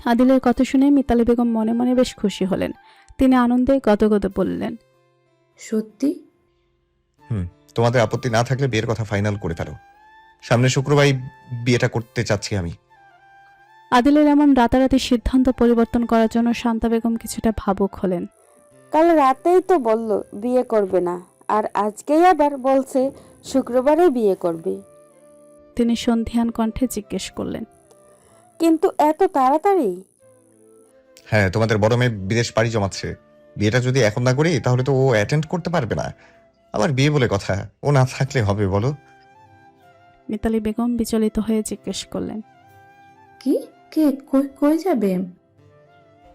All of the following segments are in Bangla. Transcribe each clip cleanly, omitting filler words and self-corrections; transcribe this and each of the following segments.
আদিলের কথা শুনে মিতালি বেগম মনে মনে বেশ খুশি হলেন। তিনি আনন্দে গদগদ বললেন, সত্যি? তোমাদের আপত্তি না থাকলে বিয়ের কথা ফাইনাল করে ফেলো। সামনে শুক্রবারই বিয়েটা করতে চাচ্ছি আমি। আদিলের এমন রাতারাতি সিদ্ধান্ত পরিবর্তন করার জন্য শান্তা বেগম কিছুটা ভাবুক হলেন। কাল রাতেই তো বলল বিয়ে করবে না, আর আজকেই আবার বলছে শুক্রবারে বিয়ে করবে। তিনি সন্ধিহান কণ্ঠে জিজ্ঞেস করলেন, কিন্তু এত তাড়াতাড়ি? হ্যাঁ, তোমাদের বড় মেয়ে বিদেশ পাড়ি জমাচ্ছে। বিয়েটা যদি এখন না করি তাহলে তো ও অ্যাটেন্ড করতে পারবে না। আবার বিয়ে বলে কথা, ও না থাকলে হবে বলো? মিতালি বেগম বিচলিত হয়ে জিজ্ঞেস করলেন, কি? কে? কই যাবে?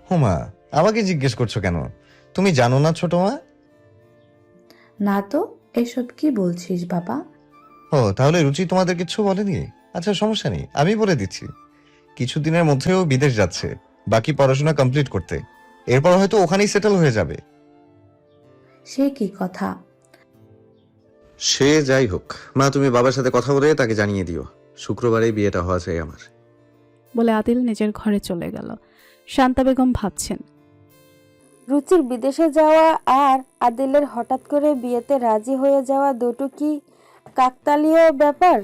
হোমা, আমাকে জিজ্ঞেস করছো কেন? তুমি জানো না ছোট মা? না তো, এসব কি বলছিস বাবা? ও, তাহলে রুচি তোমাদের কিছু বলেনি? আচ্ছা, সমস্যা নেই, আমি বলে দিচ্ছি। কিছুদিনের মধ্যেও বিদেশ যাচ্ছে, বাকি পড়াশোনা কমপ্লিট করতে। এরপর হয়তো ওখানেই সেটেল হয়ে যাবে। সে কি কথা? সে যাই হোক, মা তুমি বাবার সাথে কথা বলে তাকে জানিয়ে দিও শুক্রবারেই বিয়েটা হওয়া চাই আমার। বলে আদিল নিজের ঘরে চলে গেল। শান্তা বেগম ভাবছেন, রুচির বিদেশে যাওয়া আর আদিলের হঠাৎ করে বিয়েতে রাজি হয়ে যাওয়া দুটো কি কাকতালীয় ব্যাপার,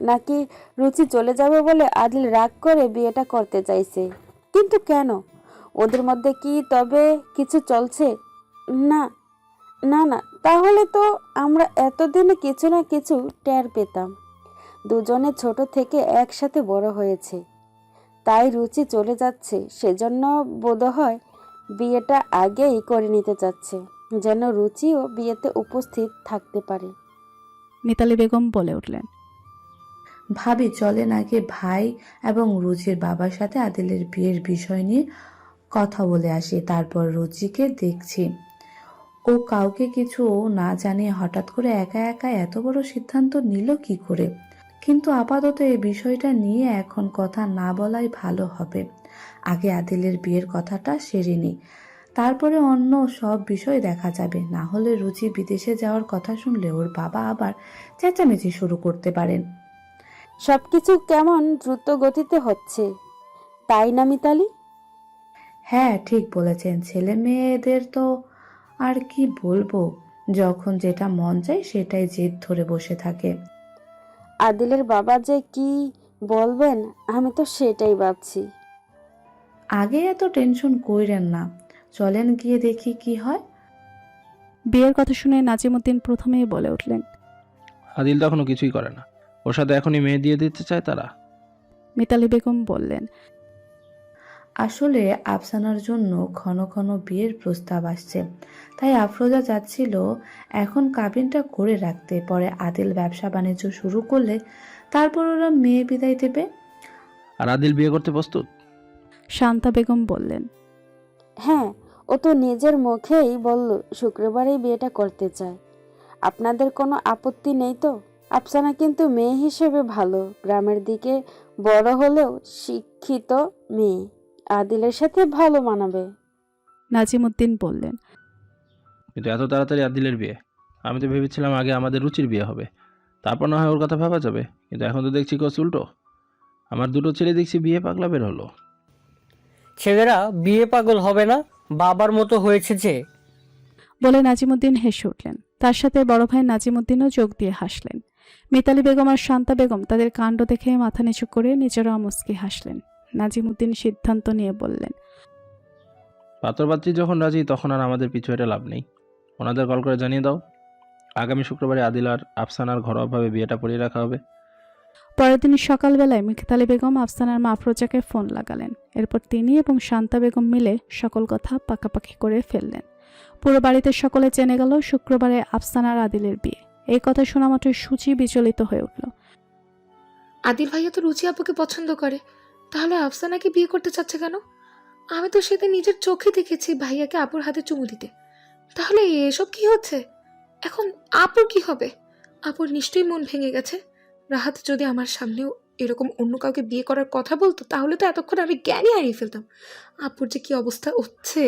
নাকি রুচি চলে যাবে বলে আদিল রাগ করে বিয়েটা করতে চাইছে? কিন্তু কেন? ওদের মধ্যে কি তবে কিছু চলছে? না না না, তাহলে তো আমরা এতদিনে কিছু না কিছু টের পেতাম। দুজনে ছোট থেকে একসাথে বড় হয়েছে, তাই রুচি চলে যাচ্ছে সেজন্য বোধহয় বিয়েটা আগেই করে নিতে চাচ্ছে, যেন রুচিও বিয়েতে উপস্থিত থাকতে পারে। মিতালি বেগম বলে উঠলেন, ভাবি চলেন আগে ভাই এবং রুচির বাবার সাথে আদিলের বিয়ের বিষয় নিয়ে কথা বলে আসি, তারপর রুচিকে দেখছি। ও কাউকে কিছু না জানিয়ে হঠাৎ করে একা একা এত বড় সিদ্ধান্ত নিল কি করে? কিন্তু আপাতত এই বিষয়টা নিয়ে এখন কথা না বলাই ভালো হবে। আগে আদিলের বিয়ের কথাটা সেরে নি, তারপরে অন্য সব বিষয় দেখা যাবে। না হলে রুচি বিদেশে যাওয়ার কথা শুনলে ওর বাবা আবার চেঁচামেচি শুরু করতে পারেন। সবকিছু কেমন দ্রুত গতিতে হচ্ছে, তাই না মিতালি? হ্যাঁ, ঠিক বলেছেন। ছেলে মেয়েদের তো আর কি বলবো, যখন যেটা মন চায় সেটাই জেদ ধরে বসে থাকে। আদিলের বাবা যে কি বলবেন আমি তো সেটাই ভাবছি। আগে এত টেনশন কইরেন না, চলেন গিয়ে দেখি কি হয়। বিয়ের কথা শুনে নাজিমুদ্দিন প্রথমেই বলে উঠলেন, আদিল তো এখনো কিছুই করে না, ওর সাথে এখনই মেয়ে দিয়ে দিতে চায় তারা। মিতালি বেগম বললেন, আসলে আফসানার জন্য ঘন ঘন বিয়ের প্রস্তাব আসছে, তাই আফরোজা চাচ্ছিল এখন কাবিনটা করে রাখতে, পরে আদিল ব্যবসা বাণিজ্য শুরু করলে তারপর ওরা মেয়ে বিদায় দেবে। আর আদিল বিয়ে করতে প্রস্তুত? শান্তা বেগম বললেন, হ্যাঁ, ও তো নিজের মুখেই বলল শুক্রবারেই বিয়েটা করতে চায়। আপনাদের কোনো আপত্তি নেই তো? আফসানা কিন্তু মেয়ে হিসেবে ভালো, গ্রামের দিকে বড় হলেও শিক্ষিত মেয়ে, আদিলের সাথে ভালো মানাবে। নাজিমুদ্দিন বললেন, কিন্তু এত তাড়াতাড়ি আদিলের বিয়ে? আমি তো ভেবেছিলাম আগে আমাদের রুচির বিয়ে হবে, তারপর না হয় ওর কথা ভাবা যাবে। কিন্তু এখন তো দেখছি কোস উল্টো, আমার দুটো ছেলে দেখছি বিয়ে পাগলা বের হলো। ছেলেরা বিয়ে পাগল হবে না, বাবার মতো হয়েছে যে। বলে নাজিমুদ্দিন হেসে উঠলেন। তার সাথে বড় ভাই নাজিমুদ্দিনও যোগ দিয়ে হাসলেন। মিতালি বেগম আর শান্তা বেগম তাদের কাণ্ড দেখে মাথা নিচু করে নিজেরাও মুচকি হাসলেন। নাজিমুদ্দিন সিদ্ধান্ত নিয়ে বললেন, পাত্রপাত্রী যখন রাজি তখন আর আমাদের পিছু এটা লাভ নেই। ওনাদের কল করে জানিয়ে দাও আগামী শুক্রবারে আদিল আর আফসানার ঘরোয়াভাবে বিয়েটা পড়িয়ে রাখা হবে। পরের দিন সকালবেলায় মিতালি বেগম আফসানার মা আফরোজাকে ফোন লাগালেন। এরপর তিনি এবং শান্তা বেগম মিলে সকল কথা পাকাপাকি করে ফেললেন। পুরো বাড়িতে সকলে জেনে গেল শুক্রবারে আফসানার আদিলের বিয়ে। এই কথা শোনা মাত্র সুচি বিচলিত হয়ে উঠল। আদিল ভাইয়া তো রুচি আপুকে পছন্দ করে, তাহলে আফসানাকে বিয়ে করতে চাচ্ছে কেন? আমি তো সেদিন নিজের চোখে দেখেছি ভাইয়াকে আপুর হাতে চুমু দিতে। তাহলে এসব কি হচ্ছে? এখন আপুর কি হবে? আপুর নিশ্চয়ই মন ভেঙে গেছে। রাহাত যদি আমার সামনেও এরকম অন্য কাউকে বিয়ে করার কথা বলতো তাহলে তো এতক্ষণ আমি জ্ঞানই হারিয়ে ফেলতাম। আপুর যে কি অবস্থা হচ্ছে,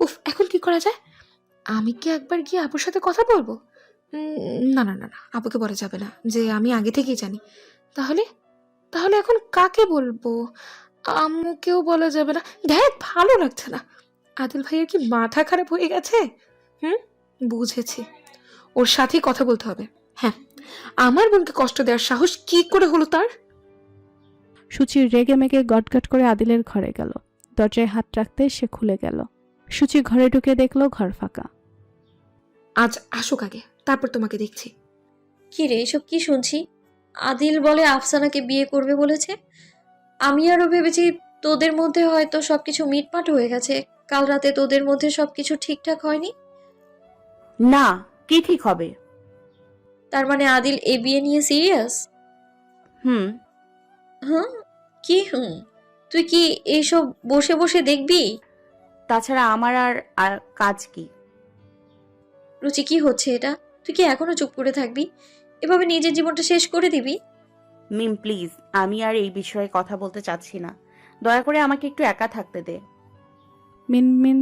উফ, এখন কি করা যায়? আমি কি একবার গিয়ে আপুর সাথে কথা বলবো? না না না না, আপুকে বলা যাবে না যে আমি আগে থেকেই জানি। তাহলে তাহলে এখন কাকে বলবো? আম্মুকেও বলা যাবে না। দেখ, ভালো লাগছে না। আদিল ভাইয়ের কি মাথা খারাপ হয়ে গেছে? হুম, বুঝেছি। ওর সাথেই কথা বলতে হবে। হ্যাঁ, আমার বোনকে কষ্ট দেওয়ার সাহস কি করে হলো তার? সূচি রেগে মেগে গটগট করে আদিলের ঘরে গেল। দরজায় হাত রাখতে সে খুলে গেল। সূচি ঘরে ঢুকে দেখলো ঘর ফাঁকা। আজ আসুক আগে, তারপর তোমাকে দেখছি। কি রে, এসব কি শুনছি? আদিল বলে আফসানাকে বিয়ে করবে বলেছে। আমি আরো ভেবেছি তোদের মধ্যে হয়তো সবকিছু মিটমাট হয়ে গেছে। কাল রাতে তোদের মধ্যে সবকিছু ঠিকঠাক হয়নি। না, কি ঠিক হবে? তার মানে আদিল এ বিয়ে নিয়ে সিরিয়াস? হুম। হ্যাঁ, কি হুম? তুই কি এইসব বসে বসে দেখবি? তাছাড়া আমার আর কাজ কি? রুচি, কি হচ্ছে এটা? তুই কি এখনো চুপ করে থাকবি? এভাবে নিজের জীবনটা শেষ করে দিবি? মিম প্লিজ, আমি আর এই বিষয়ে কথা বলতে চাচ্ছি না। দয়া করে আমাকে একটু একা থাকতে দে। মিনমিন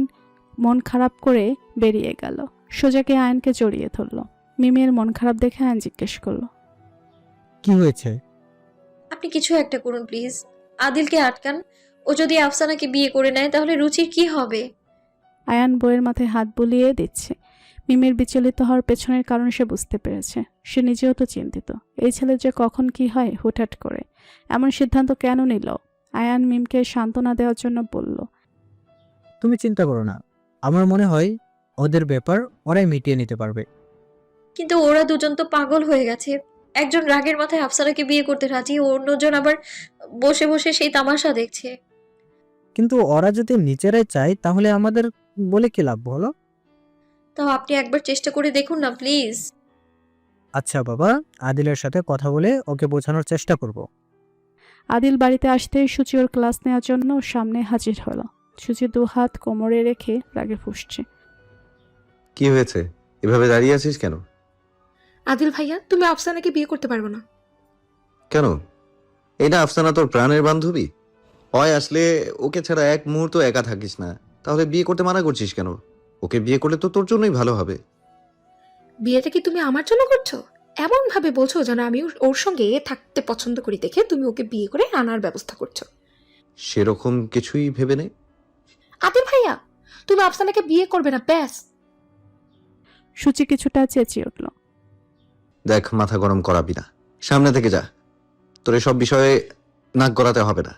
মন খারাপ করে বেরিয়ে গেল। সোজাকে আয়নকে জড়িয়ে ধরল। মিমের মন খারাপ দেখে আয়ন জিজ্ঞেস করলো, কি হয়েছে? আপনি কিছু একটা করুন প্লিজ। আদিলকে আটকান। ও যদি আফসানাকে বিয়ে করে নেয় তাহলে রুচির কি হবে? আয়ান বইয়ের মাথায় হাত বুলিয়ে দিচ্ছে। মিমের বিচলিত হওয়ার পেছনের কারণ সে বুঝতে পেরেছে। সে নিজেও তো চিন্তিত, এই ছেলের যে কখন কি হয় হুটহাট করে এমন সিদ্ধান্ত কেন নিল। আয়ান মিমকে সান্ত্বনা দেওয়ার জন্য বলল, তুমি চিন্তা করো না, আমার মনে হয় ওদের ব্যাপার ওরাই মিটিয়ে নিতে পারবে। কিন্তু ওরা দুজন তো পাগল হয়ে গেছে। একজন রাগের মাথায় আফসানাকে বিয়ে করতে রাজি, অন্যজন আবার বসে বসে সেই তামাশা দেখছে। কিন্তু ওরা যদি নিজেরাই চায় তাহলে আমাদের বলে কি লাভ বলো? তাও আপনি একবার চেষ্টা করে দেখুন না প্লিজ। আচ্ছা বাবা, আদিলের সাথে কথা বলে ওকে বোঝানোর চেষ্টা করব। আদিল বাড়িতে আসতেই সূচি ওর ক্লাস নেওয়ার জন্য ওর সামনে হাজির হলো। সূচি 2 হাত কোমরে রেখে রাগে ফুঁসছে। কি হয়েছে? এভাবে দাঁড়িয়ে আছিস কেন? আদিল ভাইয়া, তুমি আফসানাকে বিয়ে করতে পারবে না। কেন? এই না আফসানা তোর প্রাণের বান্ধবী? হয় আসলে ওকে ছাড়া এক মুহূর্ত একা থাকিস না, তাহলে বিয়ে করতে মানা করছিস কেন? ওকে বিয়ে করলে তো তোর জন্যই ভালো হবে। বিয়েটা কি তুমি আমার জন্য করছো? এমন ভাবে বলছো যেন আমি ওর সঙ্গে থাকতে পছন্দ করি দেখে তুমি ওকে বিয়ে করে আনার ব্যবস্থা করছো। সেরকম কিছুই ভেবে নে। আদিল ভাইয়া, তুমি আফসানাকে বিয়ে করবে না, ব্যাস। সূচি কিছুটা চেঁচিয়ে উঠল। দেখ, মাথা গরম করাবি না, সামনে থেকে যা। তোর এসব বিষয়ে নাক গলাতে হবে না।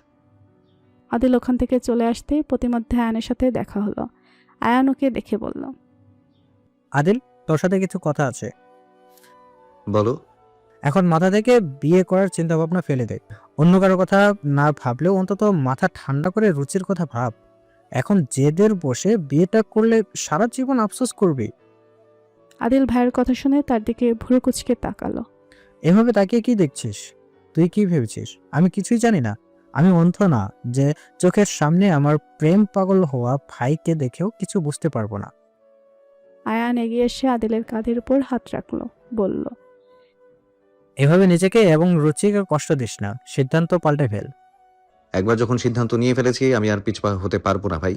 আদিল ওখান থেকে চলে আসতেই প্রতিমধ্যে আয়নের সাথে দেখা হলো। আয়ান ওকে দেখে বলল, আদিল, তোর সাথে কিছু কথা আছে। বলো। এখন মাথা থেকে বিয়ে করার চিন্তা ভাবনা ফেলে দে। অন্য কারো কথা না ভাবলেও অন্তত মাথা ঠান্ডা করে রুচির কথা ভাব। এখন জেদের বসে বিয়েটা করলে সারা জীবন আফসোস করবি। আদিল ভাইয়ের কথা শুনে তার দিকে ভুরু কুচকে তাকালো। এভাবে তাকিয়ে কি দেখছিস? তুই কি ভেবেছিস আমি কিছুই জানি না? আমি অন্ধ না যে চোখের সামনে আমার প্রেম পাগল হওয়া ভাইকে দেখেও কিছু বুঝতে পারবো না। আয়ান এগিয়ে এসে আদিলের কাঁধের উপর হাত রাখলো, বলল, এভাবে নিজেকে এবং রুচিকে কষ্ট দিস না, সিদ্ধান্ত পাল্টে ফেল। একবার যখন সিদ্ধান্ত নিয়ে ফেলেছি আমি আর পিছপা হতে পারবো না ভাই।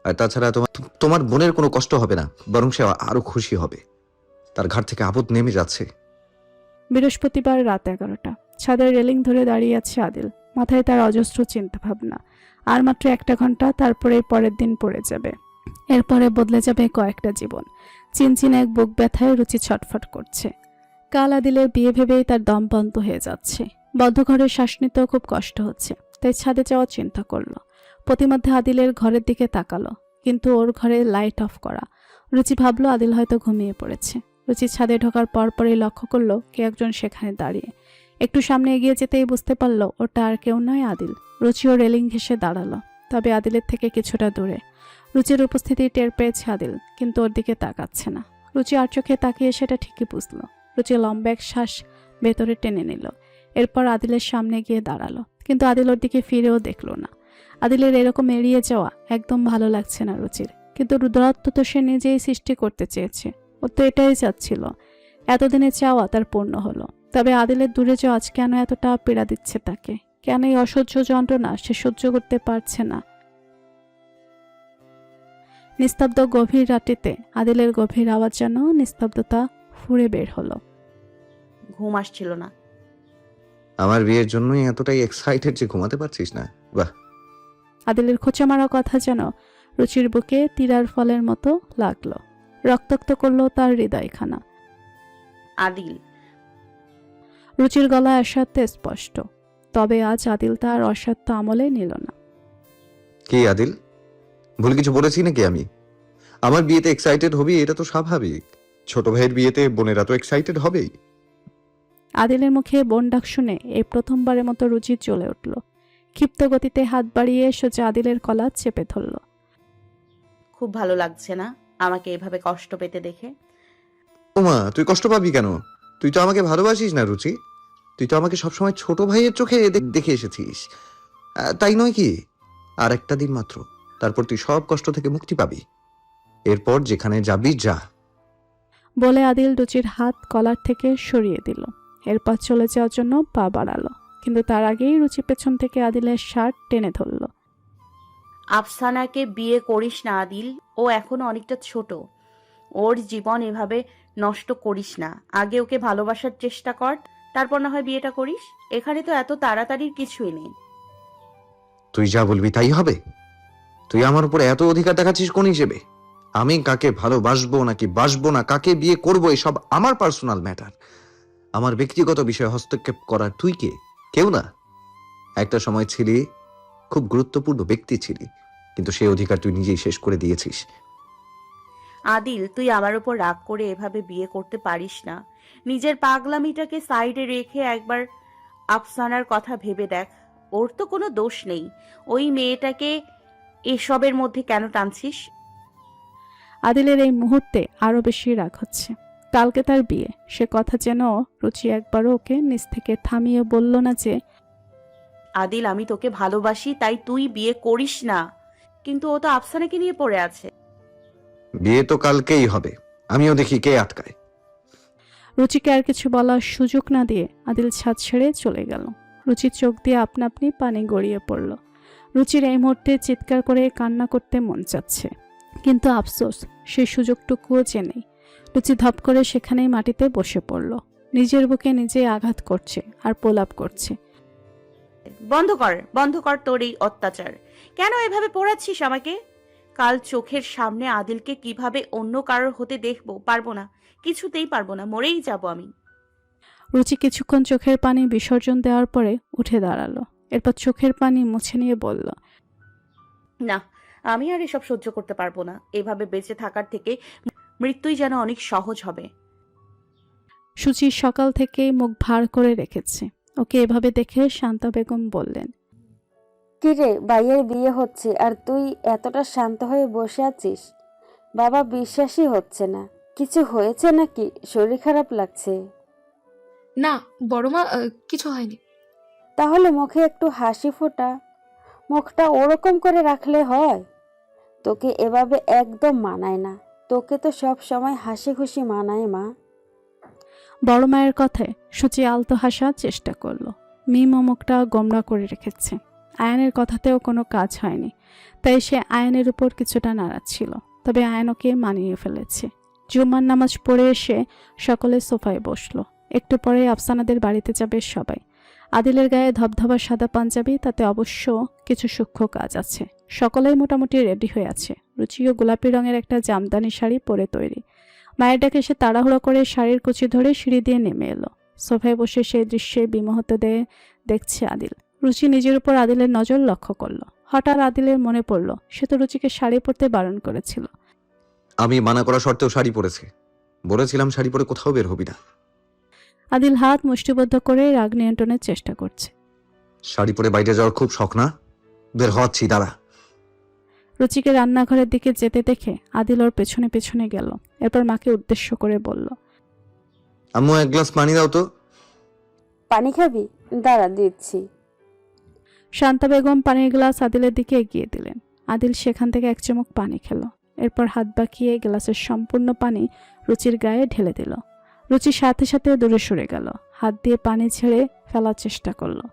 আর তাছাড়া তোমার বোনের কোনো কষ্ট হবে না, বরং সে আরো খুশি হবে। তার ঘাট থেকে আপদ নেমে যাচ্ছে। বৃহস্পতিবার রাত 11টা। ছাদের রেলিং ধরে দাঁড়িয়ে আছে আদিল। মাথায় তার অজস্র চিন্তা ভাবনা। আর মাত্র 1 ঘন্টা, তারপরে পরের দিন পড়ে যাবে। এরপরে বদলে যাবে কয়েকটা জীবন। চিনচিন এক বুক ব্যথায় রুচি ছটফট করছে। কাল আদিলের বিয়ে ভেবেই তার দম বন্ধ হয়ে যাচ্ছে। বদ্ধ ঘরে শ্বাস নিতেও খুব কষ্ট হচ্ছে, তাই ছাদে যাওয়ার চিন্তা করলো। প্রতিমধ্যে আদিলের ঘরের দিকে তাকালো, কিন্তু ওর ঘরে লাইট অফ করা। রুচি ভাবলো আদিল হয়তো ঘুমিয়ে পড়েছে। রুচি ছাদে ঢোকার পরপরই লক্ষ্য করলো কে একজন সেখানে দাঁড়িয়ে। একটু সামনে এগিয়ে যেতেই বুঝতে পারলো ওটা আর কেউ নয়, আদিল। রুচিও রেলিং ঘেঁষে দাঁড়ালো, তবে আদিলের থেকে কিছুটা দূরে। রুচির উপস্থিতি টের পেয়েছে আদিল, কিন্তু ওর দিকে তাকাচ্ছে না। রুচি আর চোখে তাকিয়ে সেটা ঠিকই বুঝলো। রুচি লম্বা এক শ্বাস ভেতরে টেনে নিল, এরপর আদিলের সামনে গিয়ে দাঁড়ালো, কিন্তু আদিল ওর দিকে ফিরেও দেখলো না। আদিলের এরকম এড়িয়ে যাওয়া একদম ভালো লাগছে না রুচির, কিন্তু দূরত্ব তো সে নিজেই সৃষ্টি করতে চেয়েছে। ও তো এটাই চাচ্ছিল। এতদিনে চাওয়া তার পূর্ণ হলো। তবে আদিলের দূরে যাওয়া আজ কেন এতটা পীড়া দিচ্ছে তাকে? কেন এই অসহ্য যন্ত্রণা সে সহ্য করতে পারছে না? নিস্তব্ধ গভীর রাত্রিতে আদিলের গভীর আওয়াজ যেন নিস্তব্ধতা ফুঁড়ে বের হলো। ঘুম আসছিল না। আমার বিয়ের জন্যই এতটাই এক্সাইটেড যে ঘুমাতে পারছিস না? বাহ, আদিলের খোঁচা মারা কথা যেন রুচির বুকে তীরার ফলের মতো লাগলো, রক্তাক্ত করলো তার হৃদয়খানা। আদিল, রুচির গলায় অসত্য স্পষ্ট, তবে আজ আদিল তার অসত্য আমলে নিল না। কি আদিল, ভুল কিছু বলেছি নাকি আমি? আমার বিয়েতে এক্সাইটেড হবি, এটা তো স্বাভাবিক। ছোট ভাইয়ের বিয়েতে বোনেরা তো এক্সাইটেড হবেই। আদিলের মুখে বোন ডাক শুনে এই প্রথমবারের মতো রুচি চলে উঠল। ক্ষিপ্ত গতিতে হাত বাড়িয়ে সোজা আদিলের কলা চেপে ধরল। খুব ভালো লাগছে না আমাকে এভাবে কষ্ট পেতে দেখে। ওমা, তুই কষ্ট পাবি কেন? তুই তো আমাকে ভালোবাসিস না রুচি। তুই তো আমাকে সবসময় ছোট ভাইয়ের চোখে দেখে এসেছিস, তাই নয় কি? আর একটা দিন মাত্র, তারপর তুই সব কষ্ট থেকে মুক্তি পাবি। এরপর যেখানে যাবি যা। বলে আদিল রুচির হাত কলার থেকে সরিয়ে দিল। এরপর চলে যাওয়ার জন্য পা বাড়ালো, কিন্তু তার আগেই রুচি পেছন থেকে আদিলের শার্ট টেনে ধরল। আফসানাকে বিয়ে করিস না আদিল, ও এখনো অনেকটা ছোট। ওর জীবন এভাবে নষ্ট করিস না। আগে ওকে ভালোবাসার চেষ্টা কর, তারপর না হয় বিয়েটা করিস। এখানে তো এত তাড়াতাড়ির কিছুই নেই। তুই যা বলবি তাই হবে? তুই আমার উপর এত অধিকার দেখাচ্ছিস কোন হিসেবে? আমি কাকে ভালোবাসবো নাকি বাসবো না, কাকে বিয়ে করবো, এসব আমার পার্সোনাল ম্যাটার। আমার ব্যক্তিগত বিষয়ে হস্তক্ষেপ করার তুই কে? কেউ না। একটা সময় ছিলি, খুব গুরুত্বপূর্ণ ব্যক্তি ছিলি, কিন্তু সেই অধিকার তুই নিজেই শেষ করে দিয়েছিস। আদিল, তুই আমার উপর রাগ করে এভাবে বিয়ে করতে পারিস না। নিজের পাগলামিটাকে সাইডে রেখে একবার আফসানার কথা ভেবে দেখ। ওর তো কোনো দোষ নেই। ওই মেয়েটাকে এসবের মধ্যে কেন টানছিস? আদিলের এই মুহূর্তে আরো বেশি রাগ হচ্ছে। কালকে তার বিয়ে, সে কথা যেন রুচি একবারও ওকে নিজ থেকে থামিয়ে বলল না যে, আদিল, আমি তোকে ভালোবাসি, তাই তুই বিয়ে করিস না। কিন্তু ও তো আফসানাকে নিয়ে পড়ে আছে। বিয়ে তো কালকেই হবে, আমিও দেখি কে আটকায়। রুচিকে আর কিছু বলার সুযোগ না দিয়ে আদিল ছাদ ছেড়ে চলে গেল। রুচির চোখ দিয়ে আপনা আপনি পানি গড়িয়ে পড়ল। রুচির এই মুহূর্তে চিৎকার করে কান্না করতে মন চাচ্ছে, কিন্তু আফসোস সেই সুযোগটুকুও যে নেই। রুচি ধপ করে সেখানেই মাটিতে বসে পড়ল। নিজের বুকে নিজে আঘাত করছে আর প্রলাপ করছে। বন্ধ কর তোর এই অত্যাচার। কেন এভাবে পোড়াচ্ছিস আমাকে? কাল চোখের সামনে আদিলকে কিভাবে অন্য কারোর হতে দেখবো? পারবো না, কিছুতেই পারবো না, মরেই যাব আমি। রুচি কিছুক্ষণ চোখের পানি বিসর্জন দেওয়ার পরে উঠে দাঁড়ালো। এরপর চোখের পানি মুছে নিয়ে বলল, না, আমি আর এসব সহ্য করতে পারবো না। এভাবে বেঁচে থাকার থেকে মৃত্যুই যেন অনেক সহজ হবে। সুচি সকাল থেকেই মুখ ভার করে রেখেছে। ওকে এভাবে দেখে শান্তা বেগম বললেন, কিরে, ভাইয়ের বিয়ে হচ্ছে আর তুই এতটা শান্ত হয়ে বসে আছিস? বাবা বিশ্বাসই হচ্ছে না। কিছু হয়েছে নাকি? শরীর খারাপ লাগছে? না বড় মা, কিছু হয়নি। তাহলে মুখে একটু হাসি ফোটা। মুখটা ওরকম করে রাখলে হয়? তোকে এভাবে একদম মানায় না। তোকে তো সব সময় হাসি খুশি মানায় মা। বড় মায়ের কথায় সুচি আলতো হাসার চেষ্টা করলো। মিম মুখটা গোমড়া করে রেখেছে। আয়নের কথাতেও কোনো কাজ হয়নি, তাই সে আয়নের উপর কিছুটা নারাজ ছিল। তবে আয়ন ওকে মানিয়ে ফেলেছে। জুম্মার নামাজ পড়ে এসে সকলে সোফায় বসলো। একটু পরে আফসানাদের বাড়িতে যাবে সবাই। আদিলের গায়ে ধবধবা সাদা পাঞ্জাবি, তাতে অবশ্য কিছু সূক্ষ্ম কাজ আছে। সকলেই মোটামুটি রেডি হয়ে আছে। রুচিও গোলাপি রঙের একটা জামদানি শাড়ি পরে তৈরি। মায়ের ডাকে সে তাড়াহুড়ো করে শাড়ির কুচি ধরে সিঁড়ি দিয়ে নেমে এলো। সোফায় বসে সেই দৃশ্যে বিমোহিত দেখছে আদিল। রুচি নিজের উপর আদিলের নজর লক্ষ্য করলো। হঠাৎ আদিলের মনে পড়ল সে তো রুচিকে শাড়ি পরতে বারণ করেছিল। আমি মানা করা সত্ত্বেও শাড়ি পরেছে। বলেছিলাম শাড়ি পরে কোথাও বের হবি না। আদিল হাত মুষ্টিবদ্ধ করে রাগ নিয়ন্ত্রণের চেষ্টা করছে। শাড়ি পরে বাইরে যাওয়ার খুব শখ না? বের হচ্ছি, দাঁড়া। রুচিকে রান্নাঘরের দিকে যেতে দেখে আদিল ওর পেছনে পেছনে গেল। এরপর মাকে উদ্দেশ্য করে বলল, আম্মু, এক গ্লাস পানি দাও তো। পানি খাবি? দাঁড়া দিচ্ছি। শান্তা বেগম পানির গ্লাস আদিলের দিকে এগিয়ে দিলেন। আদিল সেখান থেকে এক চুমুক পানি খেল। এরপর হাত বাঁকিয়ে গ্লাসের সম্পূর্ণ পানি রুচির গায়ে ঢেলে দিল। রুচির সাথে সাথে দূরে সরে গেল। হাত দিয়ে পানি ছেড়ে ফেলার চেষ্টা করলো।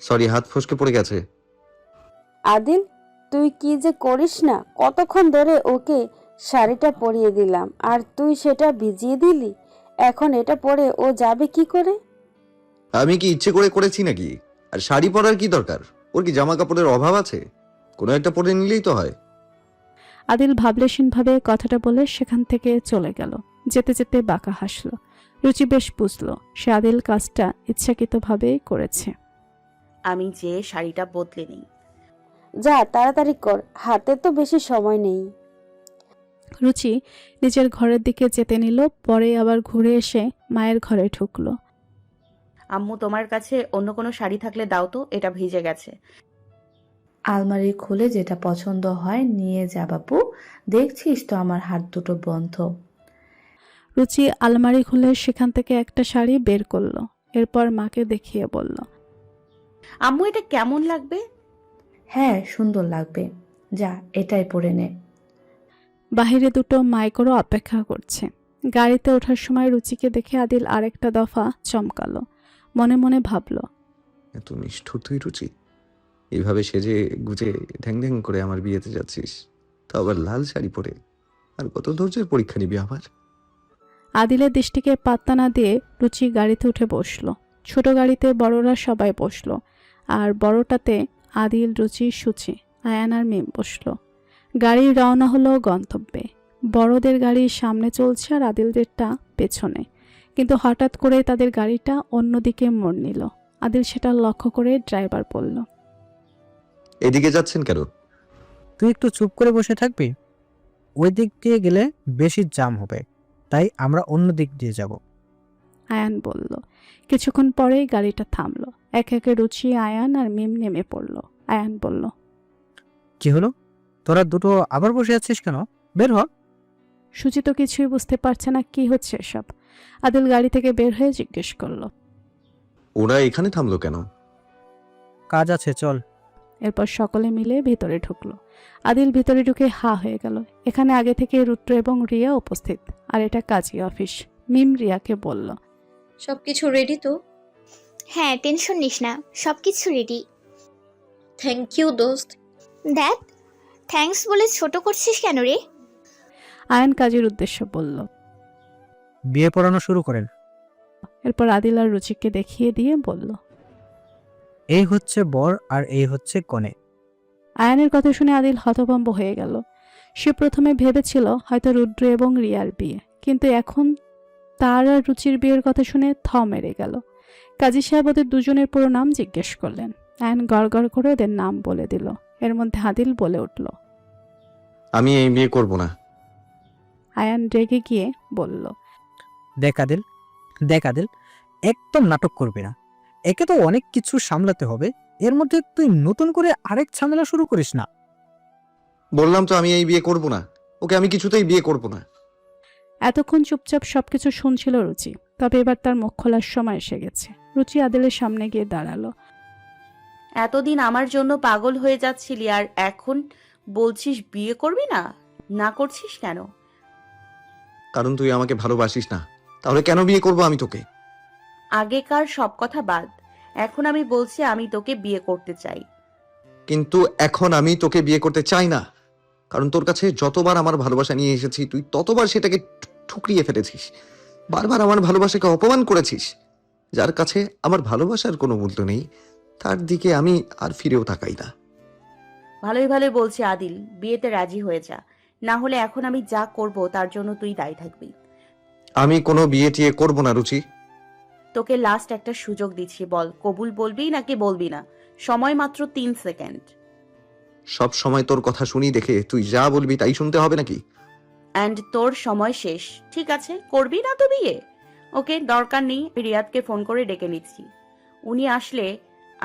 সরি, হাত ফসকে পড়ে গেছে। আদিল, তুই কি যে করিস না! কতক্ষণ ধরে ওকে শাড়িটা পরিয়ে দিলাম আর তুই সেটা ভিজিয়ে দিলি। এখন এটা পরে ও যাবে কি করে? আমি কি ইচ্ছে করে করেছি নাকি? আর শাড়ি পরার কি দরকার? ওর কি জামা কাপড়ের অভাব আছে? কোনো একটা পরে নিলেই তো হয়। আদিল ভাবলেশীনভাবে কথাটা বলে সেখান থেকে চলে গেল। যেতে যেতে বাঁকা হাসল। রুচি বেশ বুঝল সে আদিল কাজটা ইচ্ছাকৃতভাবেই করেছে। আমি যে শাড়িটা বদলে নিই। যা তাড়াতাড়ি কর, হাতে তো বেশি সময় নেই। রুচি নিজের ঘরের দিকে যেতে নিল, পরে আবার ঘুরে এসে মায়ের ঘরে ঢুকলো। আম্মু, তোমার কাছে অন্য কোনো শাড়ি থাকলে দাও তো, এটা ভিজে গেছে। আলমারি খুলে যেটা পছন্দ হয় নিয়ে যা বাপু, দেখছিস তো আমার হাত দুটো বন্ধ। রুচি আলমারি খুলে সেখান থেকে একটা শাড়ি বের করলো। এরপর মাকে দেখিয়ে বলল, আম্মু, এটা কেমন লাগবে? হ্যাঁ, সুন্দর লাগবে, যা এটাই পরে নে। বাহিরে দুটো মাইক্রো অপেক্ষা করছে। গাড়িতে ওঠার সময় রুচিকে দেখে আদিল আরেকটা দফা চমকালো। মনে মনে ভাবল, এত নিষ্ঠুর তুই রুচি, এইভাবে সেজে গুজে ঢ্যাং ঢ্যাং করে আমার বিয়েতে যাচ্ছিস, তা আবার লাল শাড়ি পরে। আর কত ধৈর্যের পরীক্ষা নিবি আমার? আদিলের দৃষ্টিকে পাত্তা না দিয়ে রুচি গাড়িতে উঠে বসলো। ছোট গাড়িতে বড়রা সবাই বসলো, আর বড়টাতে আদিল, রুচি, সুচি, আয়ান আর মিম বসলো। গাড়ি রওনা হলো গন্তব্যে। বড়দের গাড়ি সামনে চলছে আর আদিলদেরটা পেছনে, কিন্তু হঠাৎ করে তাদের গাড়িটা অন্যদিকে মোড় নিল। আদিল সেটা লক্ষ্য করে ড্রাইভার বলল, এদিকে যাচ্ছেন কেন? তুই একটু চুপ করে বসে থাকবি? ওই দিক দিয়ে গেলে বেশি জ্যাম হবে, তাই আমরা অন্য দিক দিয়ে যাব। আয়ান বলল। কিছুক্ষণ পরেই গাড়িটা থামলো। একে একে রুচি, আয়ান আর মিম নেমে পড়ল। আয়ান বলল, কি হলো, তোরা দুটো আবার বসে আছিস কেন? বের হ। সুচি তো কিছুই বুঝতে পারছে না কি হচ্ছে এসব। আদিল গাড়ি থেকে বের হয়ে জিজ্ঞেস করলো। ওরা এখানে থামলো কেন? কাজ আছে, চল। এরপর সকলে মিলে ভেতরে ঢুকলো। আদিল ভিতরে ঢুকে হা হয়ে গেল। এখানে আগে থেকে রুদ্র এবং রিয়া উপস্থিত, আর এটা কাজী অফিস। মিম রিয়াকে বলল, সবকিছু রেডি তো? হ্যাঁ, টেনশন নিস না, সব কিছু রেডি। থ্যাংক ইউ দোস্ত। দেখ, থ্যাঙ্কস বলে ছোট করছিস কেন রে? আয়ান কাজীর উদ্দেশ্যে বলল। বিয়ে পড়ানো শুরু করেন। এরপর আদিল আর রুচিকে দেখিয়ে দিয়ে বলল, এই হচ্ছে বর আর এই হচ্ছে কনে। আয়ানের কথা শুনে আদিল হতভম্ব হয়ে গেল। সে প্রথমে ভেবেছিল হয়তো রুদ্র এবং রিয়ার বিয়ে, কিন্তু এখন তার আর রুচির বিয়ের কথা শুনে থ মেরে গেল। কাজী সাহেব ওদের দুজনের পুরো নাম জিজ্ঞেস করলেন। আয়ান গড়গড় করে ওদের নাম বলে দিল। এর মধ্যে আদিল বলে উঠল, আমি এই বিয়ে করব না। আয়ান রেগে গিয়ে বলল, দেখ আদিল, দেখ আদিল, একদম নাটক করবি না। একে তো অনেক কিছু সামলাতে হবে, এর মধ্যে তুই নতুন করে আরেক ঝামেলা শুরু করিস না। বললাম তো আমি এই বিয়ে করব না। ওকে আমি কিছুতেই বিয়ে করব না। এতক্ষণ চুপচাপ সবকিছু শুনছিল রুচি, তবে এবার তার মুখ খোলার সময় এসে গেছে। রুচি আদিলের সামনে গিয়ে দাঁড়ালো। এতদিন আমার জন্য পাগল হয়ে যাচ্ছিলি, আর এখন বলছিস বিয়ে করবি না? না করছিস কেন? কারণ তুই আমাকে ভালোবাসিস না। তাহলে কেন বিয়ে করব আমি তোকে? আগেকার সব কথা বাদ, এখন আমি বলছি আমি তোকে বিয়ে করতে চাই। কিন্তু এখন আমি তোকে বিয়ে করতে চাই না, কারণ তোর কাছে যতবার আমার ভালোবাসা নিয়ে এসেছি তুই ততবার সেটাকে ঠুকরিয়ে ফেলেছিস। বারবার আমার ভালোবাসাকে অপমান করেছিস। যার কাছে আমার ভালোবাসার কোনো মূল্য নেই, তার দিকে আমি আর ফিরেও তাকাই না। ভালোই ভালোই বলছি আদিল, বিয়েতে রাজি হয়ে যা, না হলে এখন আমি যা করব তার জন্য তুই দায়ী থাকবি। আমি কোনো বিয়ে টিয়ে করবো না রুচি। তোকে লাস্ট একটা সুযোগ দিচ্ছি, বল কবুল বলবি নাকি বলবি না? সময় মাত্র 3 সেকেন্ড। সব সময় তোর কথা শুনি দেখে তুই যা বলবি তাই শুনতে হবে নাকি? অ্যান্ড তোর সময় শেষ। ঠিক আছে, করবি না তো বিয়ে? ওকে, দরকার নেই, রিয়াদকে ফোন করে ডেকে নিচ্ছি। উনি আসলে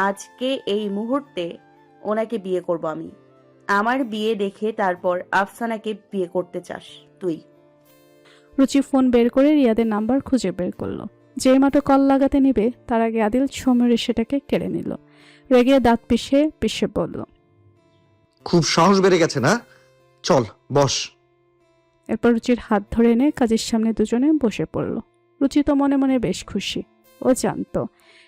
আজকে এই মুহূর্তে ওনাকে বিয়ে করব আমি। আমার বিয়ে দেখে তারপর আফসানাকে বিয়ে করতে চাস তুই? রুচি ফোন বের করে রিয়াদের নাম্বার খুঁজে বের করলো। যেই মাত্র কল লাগাতে নিবে তার আগে আদিল সমরে সেটাকে কেড়ে নিল। রেগে দাঁত পিষে পিষে বলল, খুব সাহস বেড়ে গেছে না? চল বস। এরপর রুচির হাত ধরে এনে কাজের সামনে দুজনে বসে পড়ল। রুচি তো মনে মনে বেশ খুশি। ও জানতো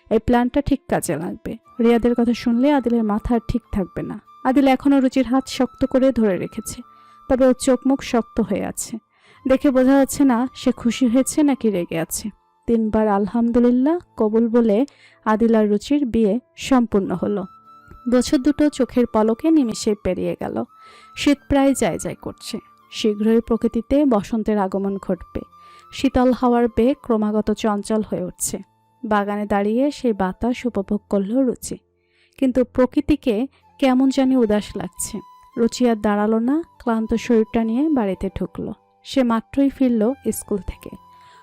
এই প্ল্যানটা ঠিক কাজে লাগবে। রিয়াদের কথা শুনলে আদিলের মাথা আর ঠিক থাকবে না। আদিল এখনও রুচির হাত শক্ত করে ধরে রেখেছে, তবে ওর চোখ মুখ শক্ত হয়ে আছে। দেখে বোঝা যাচ্ছে না সে খুশি হয়েছে নাকি রেগে আছে। 3 বার আলহামদুলিল্লাহ কবুল বলে আদিল আর রুচির বিয়ে সম্পূর্ণ হলো। বছর দুটো চোখের পলকে নিমেষে পেরিয়ে গেল। শীত প্রায় যায় যায় করছে। শীঘ্রই প্রকৃতিতে বসন্তের আগমন ঘটবে। শীতল হাওয়ার বেগ ক্রমাগত চঞ্চল হয়ে উঠছে। বাগানে দাঁড়িয়ে সেই বাতাস উপভোগ করল রুচি। কিন্তু প্রকৃতিকে কেমন জানি উদাস লাগছে। রুচি আর দাঁড়ালো না, ক্লান্ত শরীরটা নিয়ে বাড়িতে ঢুকলো। সে মাত্রই ফিরল স্কুল থেকে।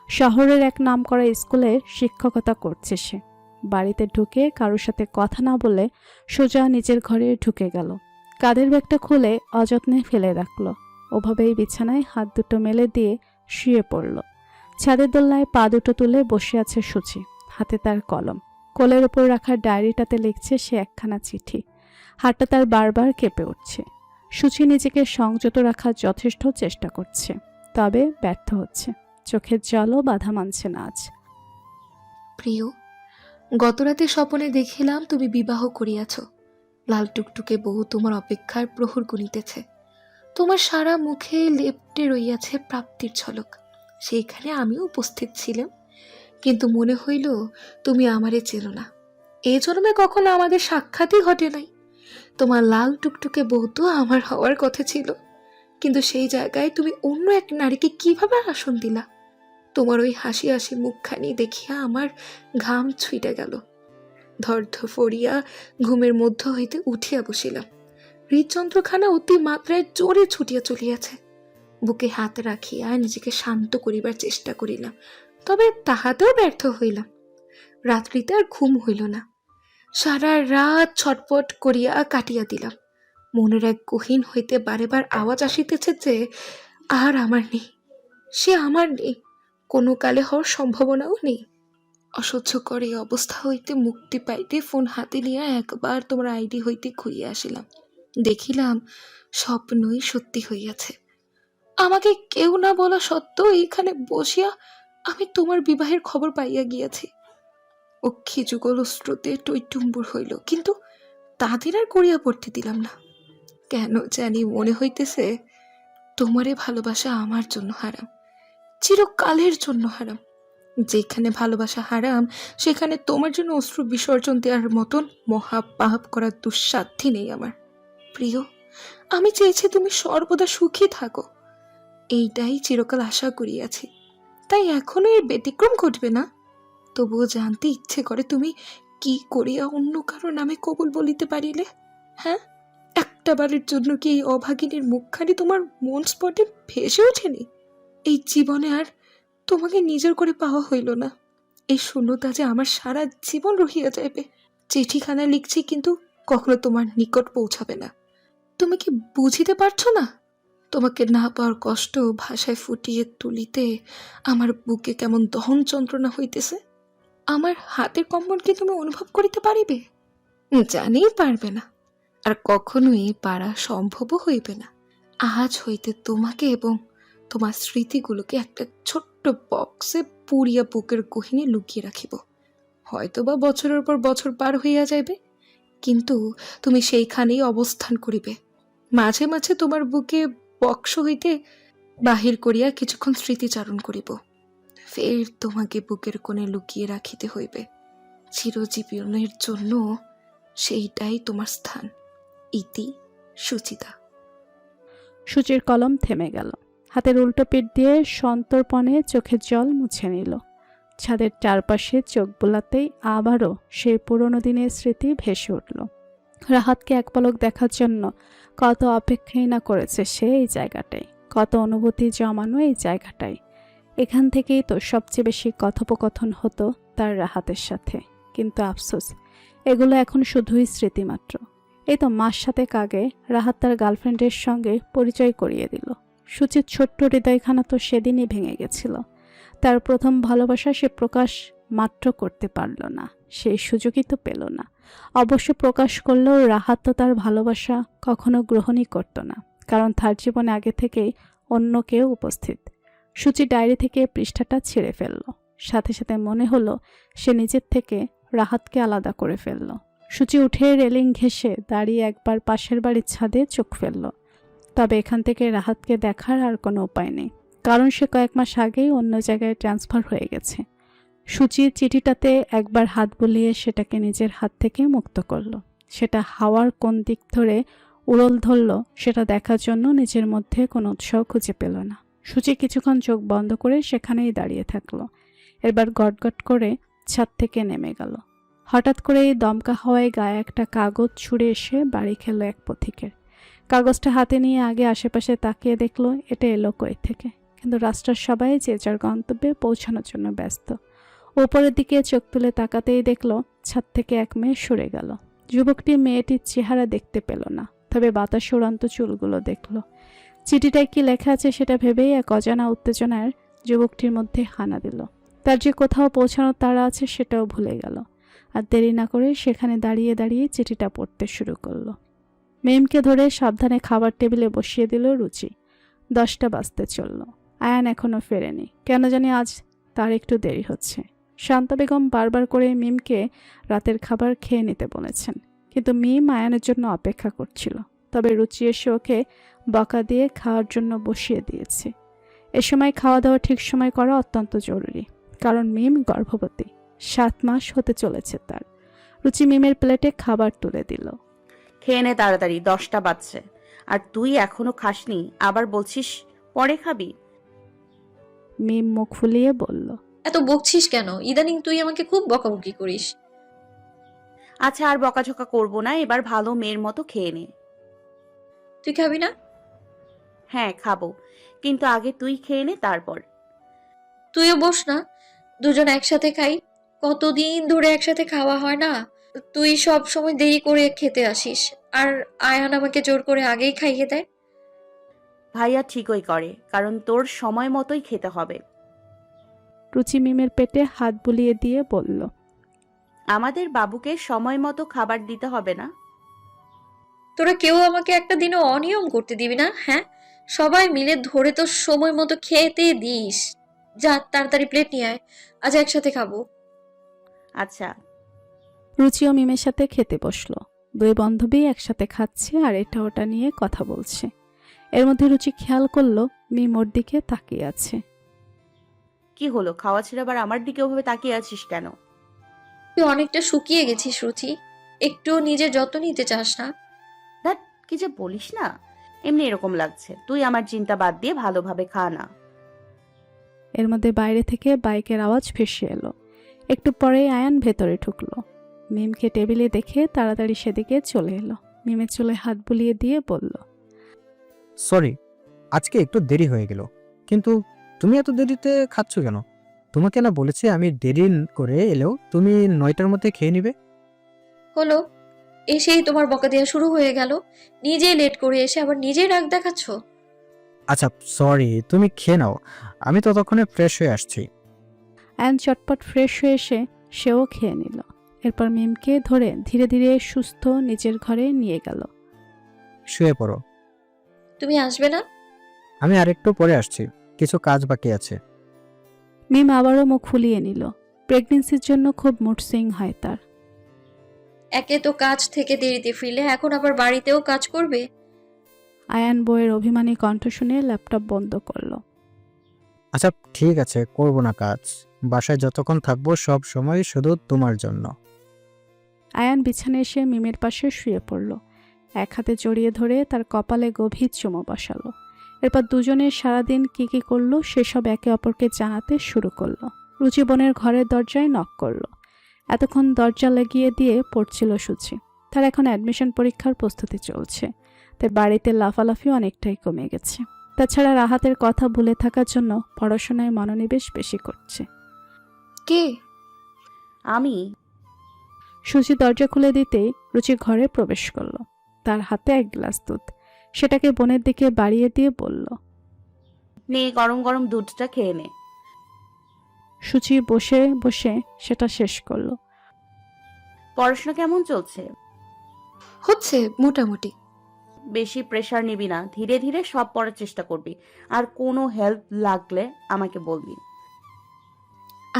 শহরের এক নামকরা স্কুলে শিক্ষকতা করছে সে। বাড়িতে ঢুকে কারোর সাথে কথা না বলে সোজা নিজের ঘরে ঢুকে গেল। কাঁধের ব্যাগটা খুলে অযত্নে ফেলে রাখলো। ওভাবেই বিছানায় হাত দুটো মেলে দিয়ে শুয়ে পড়ল। ছাদের দোলনায় পা দুটো তুলে বসে আছে সূচি, হাতে তার কলম। কোলের ওপর রাখা ডায়েরিটাতে লিখছে সে একখানা চিঠি। হাতটা তার বারবার কেঁপে উঠছে। সূচি নিজেকে সংযত রাখার যথেষ্ট চেষ্টা করছে, তবে ব্যর্থ হচ্ছে। চোখের জলও বাধা মানছে না আজ। প্রিয়, গতরাতে স্বপনে দেখিলাম তুমি বিবাহ করিয়াছ। লাল টুকটুকে বউ তোমার অপেক্ষার প্রহর গুনিতেছে। তোমার সারা মুখে লেপ্টে রইয়াছে প্রাপ্তির ঝলক। সেইখানে আমিও উপস্থিত ছিলাম, কিন্তু মনে হইল তুমি আমারে চেনো না। এই জন্মে কখনো আমাদের সাক্ষাৎই ঘটে নাই। তোমার লাল টুকটুকে বউ তো আমার হওয়ার কথা ছিল, কিন্তু সেই জায়গায় তুমি অন্য এক নারীকে কিভাবে আসন দিলা? তোমার ওই হাসি হাসি মুখখানি দেখিয়া আমার ঘাম ছুটে গেল। ধর্ধ ফরিয়া ঘুমের মধ্য হইতে উঠিয়া বসিলাম। হৃদযন্ত্রখানা অতি মাত্রায় জোরে ছুটিয়া চলিয়াছে। বুকে হাত রাখিয়া নিজেকে শান্ত করিবার চেষ্টা করিলাম, তবে তাহাতেও ব্যর্থ হইলাম। রাত্রিতে আর ঘুম হইল না। সারা রাত ছটপট করিয়া কাটিয়া দিলাম। মনের এক গহীন হইতে বারেবার আওয়াজ আসিতেছে যে আর আমার নেই, সে আমার নেই, কোনো কালে হওয়ার সম্ভাবনাও নেই। অসহ্যকর এই অবস্থা হইতে মুক্তি পাইতে ফোন হাতে নিয়ে একবার তোমার আইডি হইতে ঘুরিয়া আসিলাম। দেখিলাম স্বপ্নই সত্যি হইয়াছে। আমাকে কেউ না বলা সত্ত্বেও এখানে বসিয়া আমি তোমার বিবাহের খবর পাইয়া গিয়াছি। অক্ষি যুগল স্রোতে টইটুম্বুর হইল, কিন্তু তাদের আর করিয়া পড়তে দিলাম না। কেন জানি মনে হইতেছে তোমারে ভালোবাসা আমার জন্য হারাম, চিরকালের জন্য হারাম। যেখানে ভালোবাসা হারাম, সেখানে তোমার জন্য অশ্রু বিসর্জন দেওয়ার মতন মহা পাপ করার দুঃসাধ্যি নেই আমার। প্রিয়, আমি চেয়েছি তুমি সর্বদা সুখী থাকো, এইটাই চিরকাল আশা করিয়াছি। তাই এখনো এর ব্যতিক্রম ঘটবে না। তবুও জানতে ইচ্ছে করে তুমি কি করিয়া অন্য কারো নামে কবুল বলিতে পারিলে? হ্যাঁ, একটা বারের জন্য কি এই অভাগিনীর মুখখানি তোমার মন স্পটে ভেসে ওঠেনি? এই জীবনে আর তোমাকে নিজের করে পাওয়া হইল না। এই শূন্যতা যে আমার সারা জীবন রহিয়া যাইবে। চিঠিখানা লিখছি, কিন্তু কখনো তোমার নিকট পৌঁছাবে না। তুমি কি বুঝিতে পারছো না? তোমাকে না পাওয়ার কষ্ট ভাষায় ফুটিয়ে তুলিতে আমার বুকে কেমন দহন যন্ত্রণা হইতেছে। আমার হাতের কম্পন কি তুমি অনুভব করিতে পারিবে? জানি পারবে না, আর কখনোই পারা সম্ভবও হইবে না। আজ হইতে তোমাকে এবং তোমার স্মৃতিগুলোকে একটা ছোট্ট বক্সে পুরিয়া বুকের গহিনে লুকিয়ে রাখিব। হয়তো বা বছরের পর বছর পার হইয়া যাইবে, কিন্তু তুমি সেইখানেই অবস্থান করিবে। মাঝে মাঝে তোমার বুকে বক্স হইতে বাহির করিয়া কিছুক্ষণ স্মৃতিচারণ করিব। ফের তোমাকে বুকের কোণে লুকিয়ে রাখিতে হইবে চিরজীবনের জন্য। সেইটাই তোমার স্থান। ইতি, সুচিতা। সূচির কলম থেমে গেল। হাতের উল্টো পিঠ দিয়ে সন্তর্পণে চোখের জল মুছে নিল। ছাদের চারপাশে চোখ বোলাতেই আবারও সেই পুরনো দিনের স্মৃতি ভেসে উঠল। রাহাতকে এক পলক দেখার জন্য কত অপেক্ষাই না করেছে সে এই জায়গাটায়, কত অনুভূতি জমানো এই জায়গাটায়। এখান থেকেই তো সবচেয়ে বেশি কথোপকথন হতো তার রাহাতের সাথে। কিন্তু আফসোস, এগুলো এখন শুধুই স্মৃতি মাত্র। এই তো মাস 7 আগে রাহাত তার গার্লফ্রেন্ডের সঙ্গে পরিচয় করিয়ে দিল। সূচির ছোট্ট হৃদয়খানা তো সেদিনই ভেঙে গেছিল। তার প্রথম ভালোবাসা সে প্রকাশ মাত্র করতে পারল না, সেই সুযোগই তো পেল না। অবশ্য প্রকাশ করলেও রাহাত তো তার ভালোবাসা কখনো গ্রহণই করত না, কারণ তার জীবনে আগে থেকেই অন্য কেউ উপস্থিত। সূচি ডায়েরি থেকে পৃষ্ঠাটা ছিঁড়ে ফেলল। সাথে সাথে মনে হলো সে নিজের থেকে রাহাতকে আলাদা করে ফেলল। সূচি উঠে রেলিং ঘেঁষে দাঁড়িয়ে একবার পাশের বাড়ির ছাদে চোখ ফেলল। তবে এখান থেকে রাহাতকে দেখার আর কোনো উপায় নেই, কারণ সে কয়েক মাস আগেই অন্য জায়গায় ট্রান্সফার হয়ে গেছে। সূচির চিঠিটাতে একবার হাত বুলিয়ে সেটাকে নিজের হাত থেকে মুক্ত করল। সেটা হাওয়ার কোন দিক ধরে উড়ল ধরল সেটা দেখার জন্য নিজের মধ্যে কোনো উৎসাহ খুঁজে পেল না। সূচি কিছুক্ষণ চোখ বন্ধ করে সেখানেই দাঁড়িয়ে থাকলো। এবার গটগট করে ছাদ থেকে নেমে গেল। হঠাৎ করে এই দমকা হাওয়ায় গায়ে একটা কাগজ ছুঁড়ে এসে বাড়ি খেলো এক পথিকের। কাগজটা হাতে নিয়ে আগে আশেপাশে তাকিয়ে দেখলো এটা এলো কই থেকে, কিন্তু রাস্তার সবাই যে যার গন্তব্যে পৌঁছানোর জন্য ব্যস্ত। ওপরের দিকে চোখ তুলে তাকাতেই দেখলো ছাদ থেকে এক মেয়ে সরে গেল। যুবকটি মেয়েটির চেহারা দেখতে পেল না, তবে বাতাসে উড়ন্ত চুলগুলো দেখলো। চিঠিটায় কি লেখা আছে সেটা ভেবেই এক অজানা উত্তেজনার যুবকটির মধ্যে হানা দিল। তার যে কোথাও পৌঁছানোর তাড়া আছে সেটাও ভুলে গেল, আর দেরি না করে সেখানে দাঁড়িয়ে দাঁড়িয়ে চিঠিটা পড়তে শুরু করলো। মেমকে ধরে সাবধানে খাবার টেবিলে বসিয়ে দিল রুচি। 10টা বাজতে চলল। আয়ান এখনো ফেরেনি, কেন জানি আজ তার একটু দেরি হচ্ছে। শান্তা বেগম বারবার করে মিমকে রাতের খাবার খেয়ে নিতে বলেছেন, কিন্তু মিম আয়ানের জন্য অপেক্ষা করছিল। তবে রুচি এসে ওকে বকা দিয়ে খাওয়ার জন্য বসিয়ে দিয়েছে। এ সময় খাওয়া দাওয়া ঠিক সময় করা অত্যন্ত জরুরি, কারণ মিম গর্ভবতী, 7 মাস হতে চলেছে তার। রুচি মিমের প্লেটে খাবার তুলে দিল। খেয়ে নে তাড়াতাড়ি, 10টা বাজছে। আর তুই এখনো খাসনি, আবার বলছিস পরে খাবি। মিম মুখ ফুলিয়ে বলল, এত বকছিস কেন? ইদানিং তুই আমাকে খুব বকাবকি করিস। আচ্ছা আর বকাঝকা করবো না, এবার ভালো মেয়ের মতো খেয়ে নে। তুই খাবি না? হ্যাঁ খাবো, কিন্তু আগে তুই খেয়ে নে তারপর। তুইও বস না, দুজন একসাথে খাই। কতদিন ধরে একসাথে খাওয়া হয় না। তুই সব সময় দেরি করে খেতে আসিস, আর আয়ান আমাকে জোর করে আগেই খাইয়ে দেয়। ভাইয়া ঠিকই করে, কারণ তোর সময় মতোই খেতে হবে। রুচি মিমের পেটে হাত বুলিয়ে দিয়ে বলল, আমাদের বাবুকে সময় মতো খাবার দিতে হবে না? তোরা কেউ আমাকে একটা দিনও অনিয়ম করতে দিবি না? হ্যাঁ, সবাই মিলে ধরে তো সময় মতো খেতে দিস। যা তাড়াতাড়ি প্লেট নিয়ে আয়, আজ একসাথে খাবো। আচ্ছা। রুচি ও মিমের সাথে খেতে বসলো। 2 বান্ধবী একসাথে খাচ্ছে আর এটা ওটা নিয়ে কথা বলছে। এর মধ্যে রুচি খেয়াল করলো মিম ওর দিকে তাকিয়ে আছে। কি হলো, খাওয়া ছেড়ে আবার আমার দিকে ওভাবে তাকিয়ে আছিস কেন? তুই অনেকটা শুকিয়ে গেছিস রুচি, একটু নিজের যত্ন নিতে চাস না? দেখ কি যে বলিস না, এমনি এরকম লাগছে। তুই আমার চিন্তা বাদ দিয়ে ভালোভাবে খা না। এর মধ্যে বাইরে থেকে বাইকের আওয়াজ ভেসে এলো। একটু পরেই আয়ান ভেতরে ঢুকলো। মিমকে টেবিলে দেখে তাড়াতাড়ি সেদিকে চলে এলো। মিমের চুলে হাত বুলিয়ে দিয়ে বলল, সরি, আজকে একটু দেরি হয়ে গেল। কিন্তু তুমি এত দেরিতে খাচ্ছ কেন? তোমাকে না বলেছে আমি দেরি করে এলেও তুমি 9টার মধ্যে খেয়ে নিবে? হলো, এসেই তোমার বকা দেওয়া শুরু হয়ে গেল। নিজে লেট করে এসে আবার নিজেই রাগ দেখাচ্ছ। আচ্ছা সরি, তুমি খেয়ে নাও, আমি ততক্ষণে ফ্রেশ হয়ে আসছি। আয়ান চটপট ফ্রেশ হয়ে এসে সেও খেয়ে নিল। এরপর মিমকে ধরে ধীরে ধীরে সুস্থ নিজের ঘরে নিয়ে গেল। শুয়ে পড়ো। তুমি আসবে না? আমি আরেকটু পরে আসছি, কিছু কাজ বাকি আছে। মিম আবারও মুখ ফুলিয়ে নিল। প্রেগনেন্সির জন্য খুব মুড সুইং হয় তার। একে তো কাজ থেকে দেরিতে ফিরলে, এখন আবার বাড়িতেও কাজ করবে। আয়ান বইয়ের অভিমানী কণ্ঠ শুনে ল্যাপটপ বন্ধ করলো। আচ্ছা ঠিক আছে, করব না কাজ। বাসায় যতক্ষণ থাকবো সব সময় শুধু তোমার জন্য। আয়ান বিছানায় এসে মিমের পাশে শুয়ে পড়ল। এক হাতে জড়িয়ে ধরে তার কপালে গভীর চুমো বসালো। এরপর দুজনে সারাদিন কি কি করলো সেসব একে অপরকে জানাতে শুরু করলো। রুচি বোনের ঘরের দরজায় নক করলো। এতক্ষণ দরজা লাগিয়ে দিয়ে পড়ছিল সূচি। তার এখন অ্যাডমিশন পরীক্ষার প্রস্তুতি চলছে, তাই বাড়িতে লাফালাফি অনেকটাই কমে গেছে। তাছাড়া রাহাতের কথা ভুলে থাকার জন্য পড়াশোনায় মনোনিবেশ বেশি করছে। কে? আমি। সূচি দরজা খুলে দিতেই রুচি ঘরে প্রবেশ করলো। তার হাতে 1 গ্লাস দুধ, সেটাকে বোনের দিকে বাড়িয়ে দিয়ে বলল, নে গরম গরম দুধটা খেয়ে নে। সূচি বসে বসে সেটা শেষ করলো। পড়াশোনা কেমন চলছে? হচ্ছে মোটামুটি। বেশি প্রেসার নিবি না, ধীরে ধীরে সব পড়ার চেষ্টা করবি। আর কোনো হেল্প লাগলে আমাকে বলবি।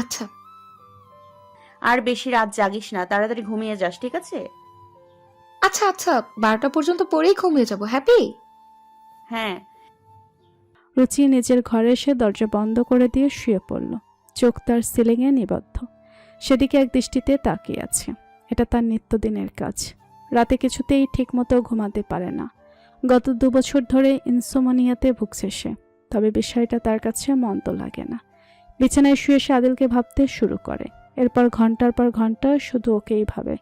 আচ্ছা। আর বেশি রাত জাগিস না, তাড়াতাড়ি ঘুমিয়ে যাস, ঠিক আছে? আচ্ছা আচ্ছা, 12টা পর্যন্ত পরেই ঘুমিয়ে যাব। হ্যাপি? হ্যাঁ। রুচি নিজের ঘরে এসে দরজা বন্ধ করে দিয়ে শুয়ে পড়ল। চোখ তার সিলিংয়ে নিবদ্ধ, সেদিকে এক দৃষ্টিতে তাকিয়ে আছে। এটা তার নিত্যদিনের কাজ। রাতে কিছুতেই ঠিকমতো ঘুমাতে পারে না। গত 2 বছর ধরে ইনসোমনিয়াতে ভুগছে সে, তবে বিষয়টা তার কাছে মন্দ লাগে না। বিছানায় শুয়ে সে আদিলকে ভাবতে শুরু করে। এরপর ঘন্টার পর ঘন্টা শুধু ওকেই ভাবে।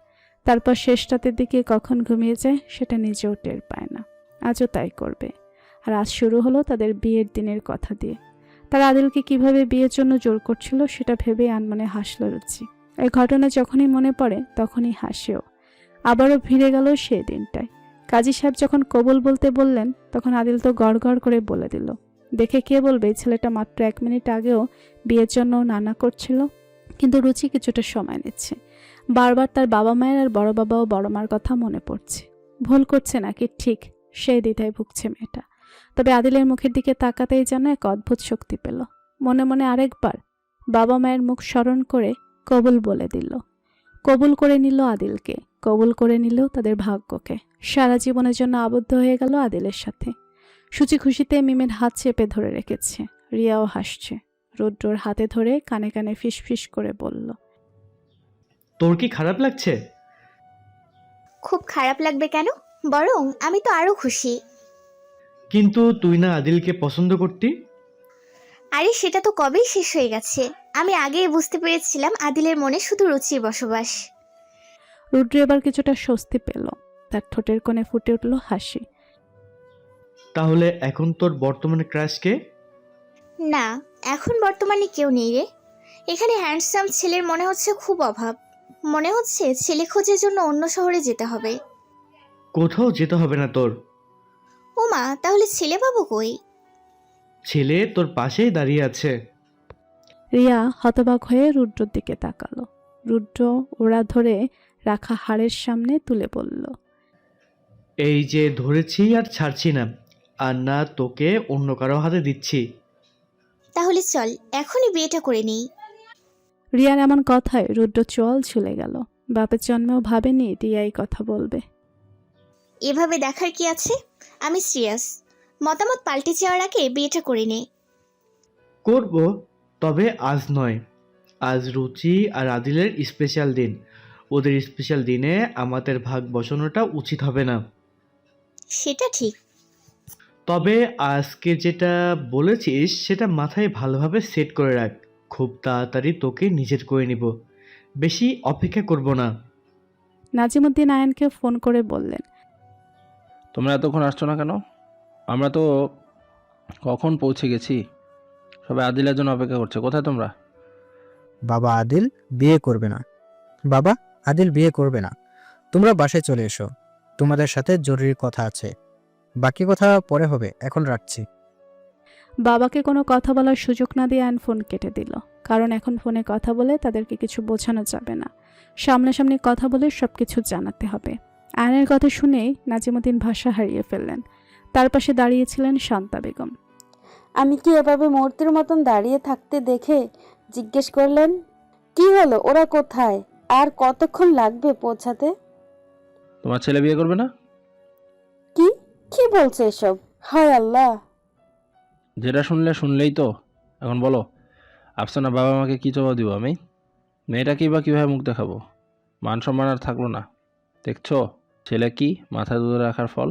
তারপর শেষ রাতের দিকে কখন ঘুমিয়ে যায় সেটা নিজেও টের পায় না। আজও তাই করবে। আর আজ শুরু হলো তাদের বিয়ের দিনের কথা দিয়ে। তারা আদিলকে কিভাবে বিয়ের জন্য জোর করছিল সেটা ভেবে আনমনে হাসল রুচি। এই ঘটনা যখনই মনে পড়ে তখনই হাসেও। আবারও ভিড়ে গেল সেই দিনটায়। কাজী সাহেব যখন কবুল বলতে বললেন তখন আদিল তো গড় গড় করে বলে দিল, দেখে কে বলবে ছেলেটা মাত্র 1 মিনিট আগেও বিয়ের জন্য নানা করছিল। কিন্তু রুচি কিছুটা সময় নিচ্ছে। বারবার তার বাবা মায়ের আর বড় বাবা ও বড় মার কথা মনে পড়ছে। ভুল করছে নাকি ঠিক সেই দ্বিধায় ভুগছে মেয়েটা। তবে আদিলের মুখের দিকে তাকাতেই যেন এক অদ্ভুত শক্তি পেল। মনে মনে আরেকবার বাবা মায়ের মুখ স্মরণ করে কবুল বলে দিল। কবুল করে নিল আদিলকে, কবুল করে নিল তাদের ভাগ্যকে। সারা জীবনের জন্য আবদ্ধ হয়ে গেল আদিলের সাথে। সূচি খুশিতে মিমের হাত চেপে ধরে রেখেছে। রিয়াও হাসছে। রুদ্রর হাতে ধরে কানে কানে ফিসফিস করে বলল, তোর কি খারাপ লাগছে? খুব খারাপ লাগবে কেন? বরং আমি তো আরো খুশি। কিন্তু তুই না আদিলকে পছন্দ করতি? আরে সেটা তো কবেই শেষ হয়ে গেছে। আমি আগেই বুঝতে পেরেছিলাম আদিলের মনে শুধু রুচির বসবাস। রুদ্র এবার কিছুটা স্বস্তি পেল। তার ঠোঁটের কোণে ফুটে উঠল হাসি। তাহলে এখন তোর বর্তমানে ক্রাশ কে? না, এখন বর্তমানে কেউ নেই রে। এখানে হ্যান্ডসাম ছেলের মনে হচ্ছে খুব অভাব। মনে হচ্ছে ছেলে খোঁজের জন্য অন্য শহরে যেতে হবে। কোথাও যেতে হবে না তোর। ওমা, তাহলে ছেলে পাবো কই? ছেলে তোর পাশেই দাঁড়িয়ে আছে। রিয়া হতবাক হয়ে রুদ্রর দিকে তাকালো। রুদ্র ওরা ধরে রাখা হাড়ের সামনে তুলে বলল, এই যে ধরেছি আর ছাড়ছি না, আর না তোকে অন্য কারো হাতে দিচ্ছি। তাহলে চল এখনই বিয়েটা করে নেই। রিয়ার এমন কথায় রুদ্র চোয়াল ছুলে গেল। বাপের জন্মেও ভাবেনি রিয়া এই কথা বলবে। এভাবে দেখার কি আছে? আমি সিরিয়াস। মতামত পাল্টে যাওয়ার আগে বিয়েটা করে নে। করব, তবে আজ নয়। আজ রুচি আর আদিলের স্পেশাল দিন। ওদের স্পেশাল দিনে আমাদের ভাগ বসানোটা উচিত হবে না। সেটা ঠিক। তবে আজকে যেটা বলেছিস সেটা মাথায় ভালোভাবে সেট করে রাখ। খুব তাড়াতাড়ি তোকে নিজের করে নিব, বেশি অপেক্ষা করব না। নাজিমুদ্দিন আয়ানকে ফোন করে বললেন, তোমরা এতক্ষণ আসছো না কেন? আমরা তো কখন পৌঁছে গেছি। সবাই আদিলের জন্য অপেক্ষা করছে। কোথায় তোমরা? বাবা আদিল বিয়ে করবে না। বাবা আদিল বিয়ে করবে না। তোমরা বাসায় চলে এসো, তোমাদের সাথে জরুরি কথা আছে। বাকি কথা পরে হবে, এখন রাখছি। বাবাকে কোনো কথা বলার সুযোগ না দিয়ে আয়ন ফোন কেটে দিল। কারণ এখন ফোনে কথা বলে তাদেরকে কিছু বোঝানো যাবে না। সামনাসামনি কথা বলে সবকিছু জানাতে হবে। আয়নের কথা শুনেই নাজিমুদ্দিন ভাষা হারিয়ে ফেললেন। তার পাশে দাঁড়িয়েছিলেন শান্তা বেগম। আমি কি এভাবে মূর্তির মতন দাঁড়িয়ে থাকতে দেখে জিজ্ঞেস করলেন, কি হলো, ওরা কোথায়, আর কতক্ষণ লাগবে পৌঁছাতে? তোমার ছেলে বিয়ে করবে না? কি কি বলছে এসব? হায় আল্লাহ! যেটা শুনলেই তো। এখন বলো, আফসানা বাবা মাকে কী জবাব দিব আমি? মেয়েটাকেই বা কীভাবে মুখ দেখাবো? মান সম্মান আর থাকলো না। দেখছো ছেলে কি মাথায় তুলে রাখার ফল।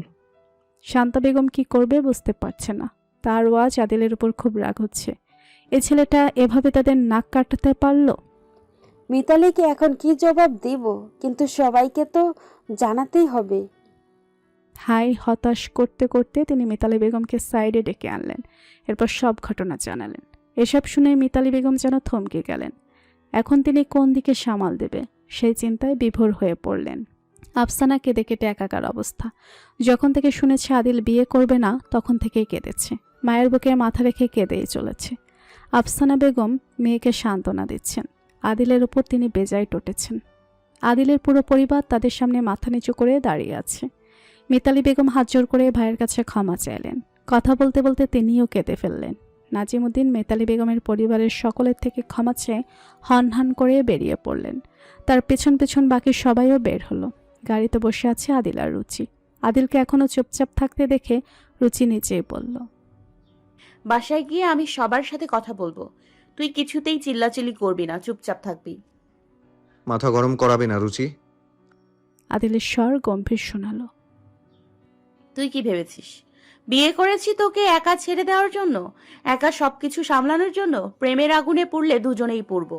শান্তা বেগম কি করবে বুঝতে পারছে না। তার ওয়াজ আদিলের উপর খুব রাগ হচ্ছে। এ ছেলেটা এভাবে তাদের নাক কাটাতে পারলো। মিতালিকে এখন কি জবাব দিব? কিন্তু সবাইকে তো জানাতেই হবে। হাই হতাশ করতে করতে তিনি মিতালি বেগমকে সাইডে ডেকে আনলেন। এরপর সব ঘটনা জানালেন। এসব শুনে মিতালি বেগম যেন থমকে গেলেন। এখন তিনি কোন দিকে সামাল দেবে সেই চিন্তায় বিভোর হয়ে পড়লেন। আফসানা কেঁদে কেটে একাকার অবস্থা। যখন থেকে শুনেছে আদিল বিয়ে করবে না তখন থেকেই কেঁদেছে। মায়ের বুকে মাথা রেখে কেঁদেই চলেছে। আফসানা বেগম মেয়েকে সান্ত্বনা দিচ্ছেন। আদিলের উপর তিনি বেজায় টটেছেন। আদিলের পুরো পরিবার তাদের সামনে মাথা নিচু করে দাঁড়িয়ে আছে। মিতালি বেগম হাত জোর করে ভাইয়ের কাছে ক্ষমা চাইলেন। কথা বলতে বলতে তিনিও কেঁদে ফেললেন। নাজিমুদ্দিন মিতালি বেগমের পরিবারের সকলের থেকে ক্ষমা চেয়ে হনহন করে বেরিয়ে পড়লেন। তার পেছন পেছন বাকি সবাইও বের হলো। গাড়িতে বসে আছে আদিল আর রুচি। আদিলকে এখনো চুপচাপ থাকতে দেখে রুচি নিচেই বলল, বাসায় গিয়ে আমি সবার সাথে কথা বলবো। তুই কিছুতেই চিল্লাচিল্লি করবি না, চুপচাপ থাকবি। মাথা গরম করাবে না রুচি। আদিলের স্বর গম্ভীর শোনালো। তুই কি ভেবেছিস বিয়ে করেছি তোকে একা ছেড়ে দেওয়ার জন্য, একা সবকিছু সামলানোর জন্য? প্রেমের আগুনে পুড়লে দুজনেই পুড়ব,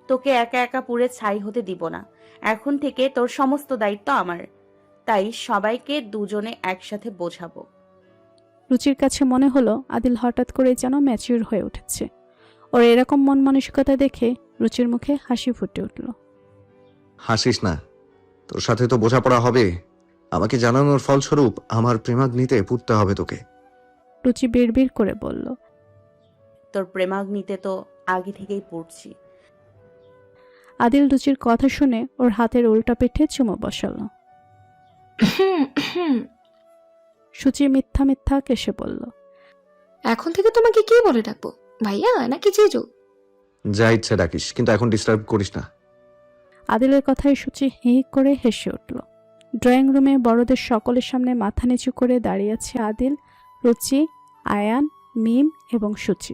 তোকে একা একা পুড়ে ছাই হতে দিব না। এখন থেকে তোর সমস্ত দায়িত্ব আমার, তাই সবাইকে দুজনে একসাথে বোঝাবো। রুচির কাছে মনে হলো আদিল হঠাৎ করে যেন ম্যাচিউর হয়ে উঠেছে। ওর এরকম মন মানসিকতা দেখে রুচির মুখে হাসি ফুটে উঠল। হাসিস না, তোর সাথে তো বোঝাপড়া হবে। আমাকে জানানোর ফলস্বরূপ আমার প্রেমাগ্নিতে পুড়তে হবে তোকে। রুচি বিড়বিড় করে বলল। তোর প্রেমাগ্নিতে তো আগে থেকেই পড়ছি। আদিল রুচির কথা শুনে ওর হাতের উল্টা পিঠে চুমো বসালো। সূচি মিথ্যা মিথ্যা কেসে বলল। এখন থেকে তোমাকে কি বলে ডাকবো, ভাইয়া নাকি জিজু? যা ইচ্ছে ডাকিস, কিন্তু এখন ডিস্টার্ব করিস না। আদিলের কথায় সূচি হি করে হেসে উঠল। ড্রয়িং রুমে বড়দের সকলের সামনে মাথা নিচু করে দাঁড়িয়ে আছে আদিল, রুচি, আয়ান, মিম এবং সূচি।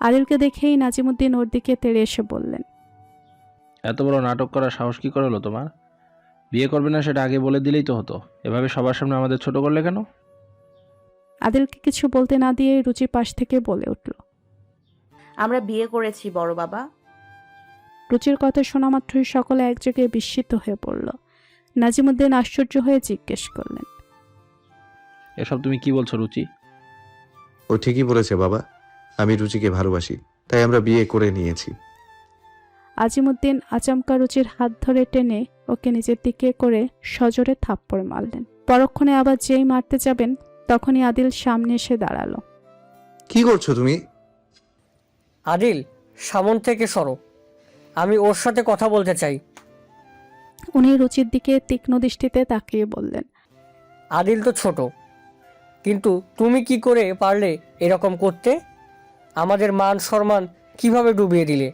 আদিলকে দেখেই নাজিমুদ্দিন ওর দিকে তেড়ে এসে বললেন, এত বড় নাটক করার সাহস কি করে হলো তোমার? বিয়ে করবে না সেটা আগে বলে দিলেই তো হতো, এভাবে সবার সামনে আমাদের ছোট করলে কেন? আদিলকে কিছু বলতে না দিয়ে রুচি পাশ থেকে বলে উঠল, আমরা বিয়ে করেছি বড় বাবা। রুচির কথা শোনা মাত্রই সকলে একযোগে বিস্মিত হয়ে পড়ল। নাজিমুদ্দিন আশ্চর্য হয়ে জিজ্ঞেস করলেন, এসব তুমি কি বলছো রুচি? ও ঠিকই বলেছে বাবা, আমি রুচিকে ভালোবাসি, তাই আমরা বিয়ে করে নিয়েছি। আজিমুদ্দিন আচমকা রুচির হাত ধরে টেনে ওকে নিজের দিকে করে সজোরে থাপ্পড় মারলেন। পরক্ষণে আবার যেই মারতে যাবেন তখনই আদিল সামনে এসে দাঁড়ালো। কি করছো তুমি? আদিল, সামন থেকে সরো, আমি ওর সাথে কথা বলতে চাই। উনি রুচির দিকে তীক্ষ্ণ দৃষ্টিতে তাকিয়ে বললেন, আদিল তো ছোট, কিন্তু তুমি কি করে পারলে এরকম করতে? আমাদের মান সম্মান কিভাবে ডুবিয়ে দিলে?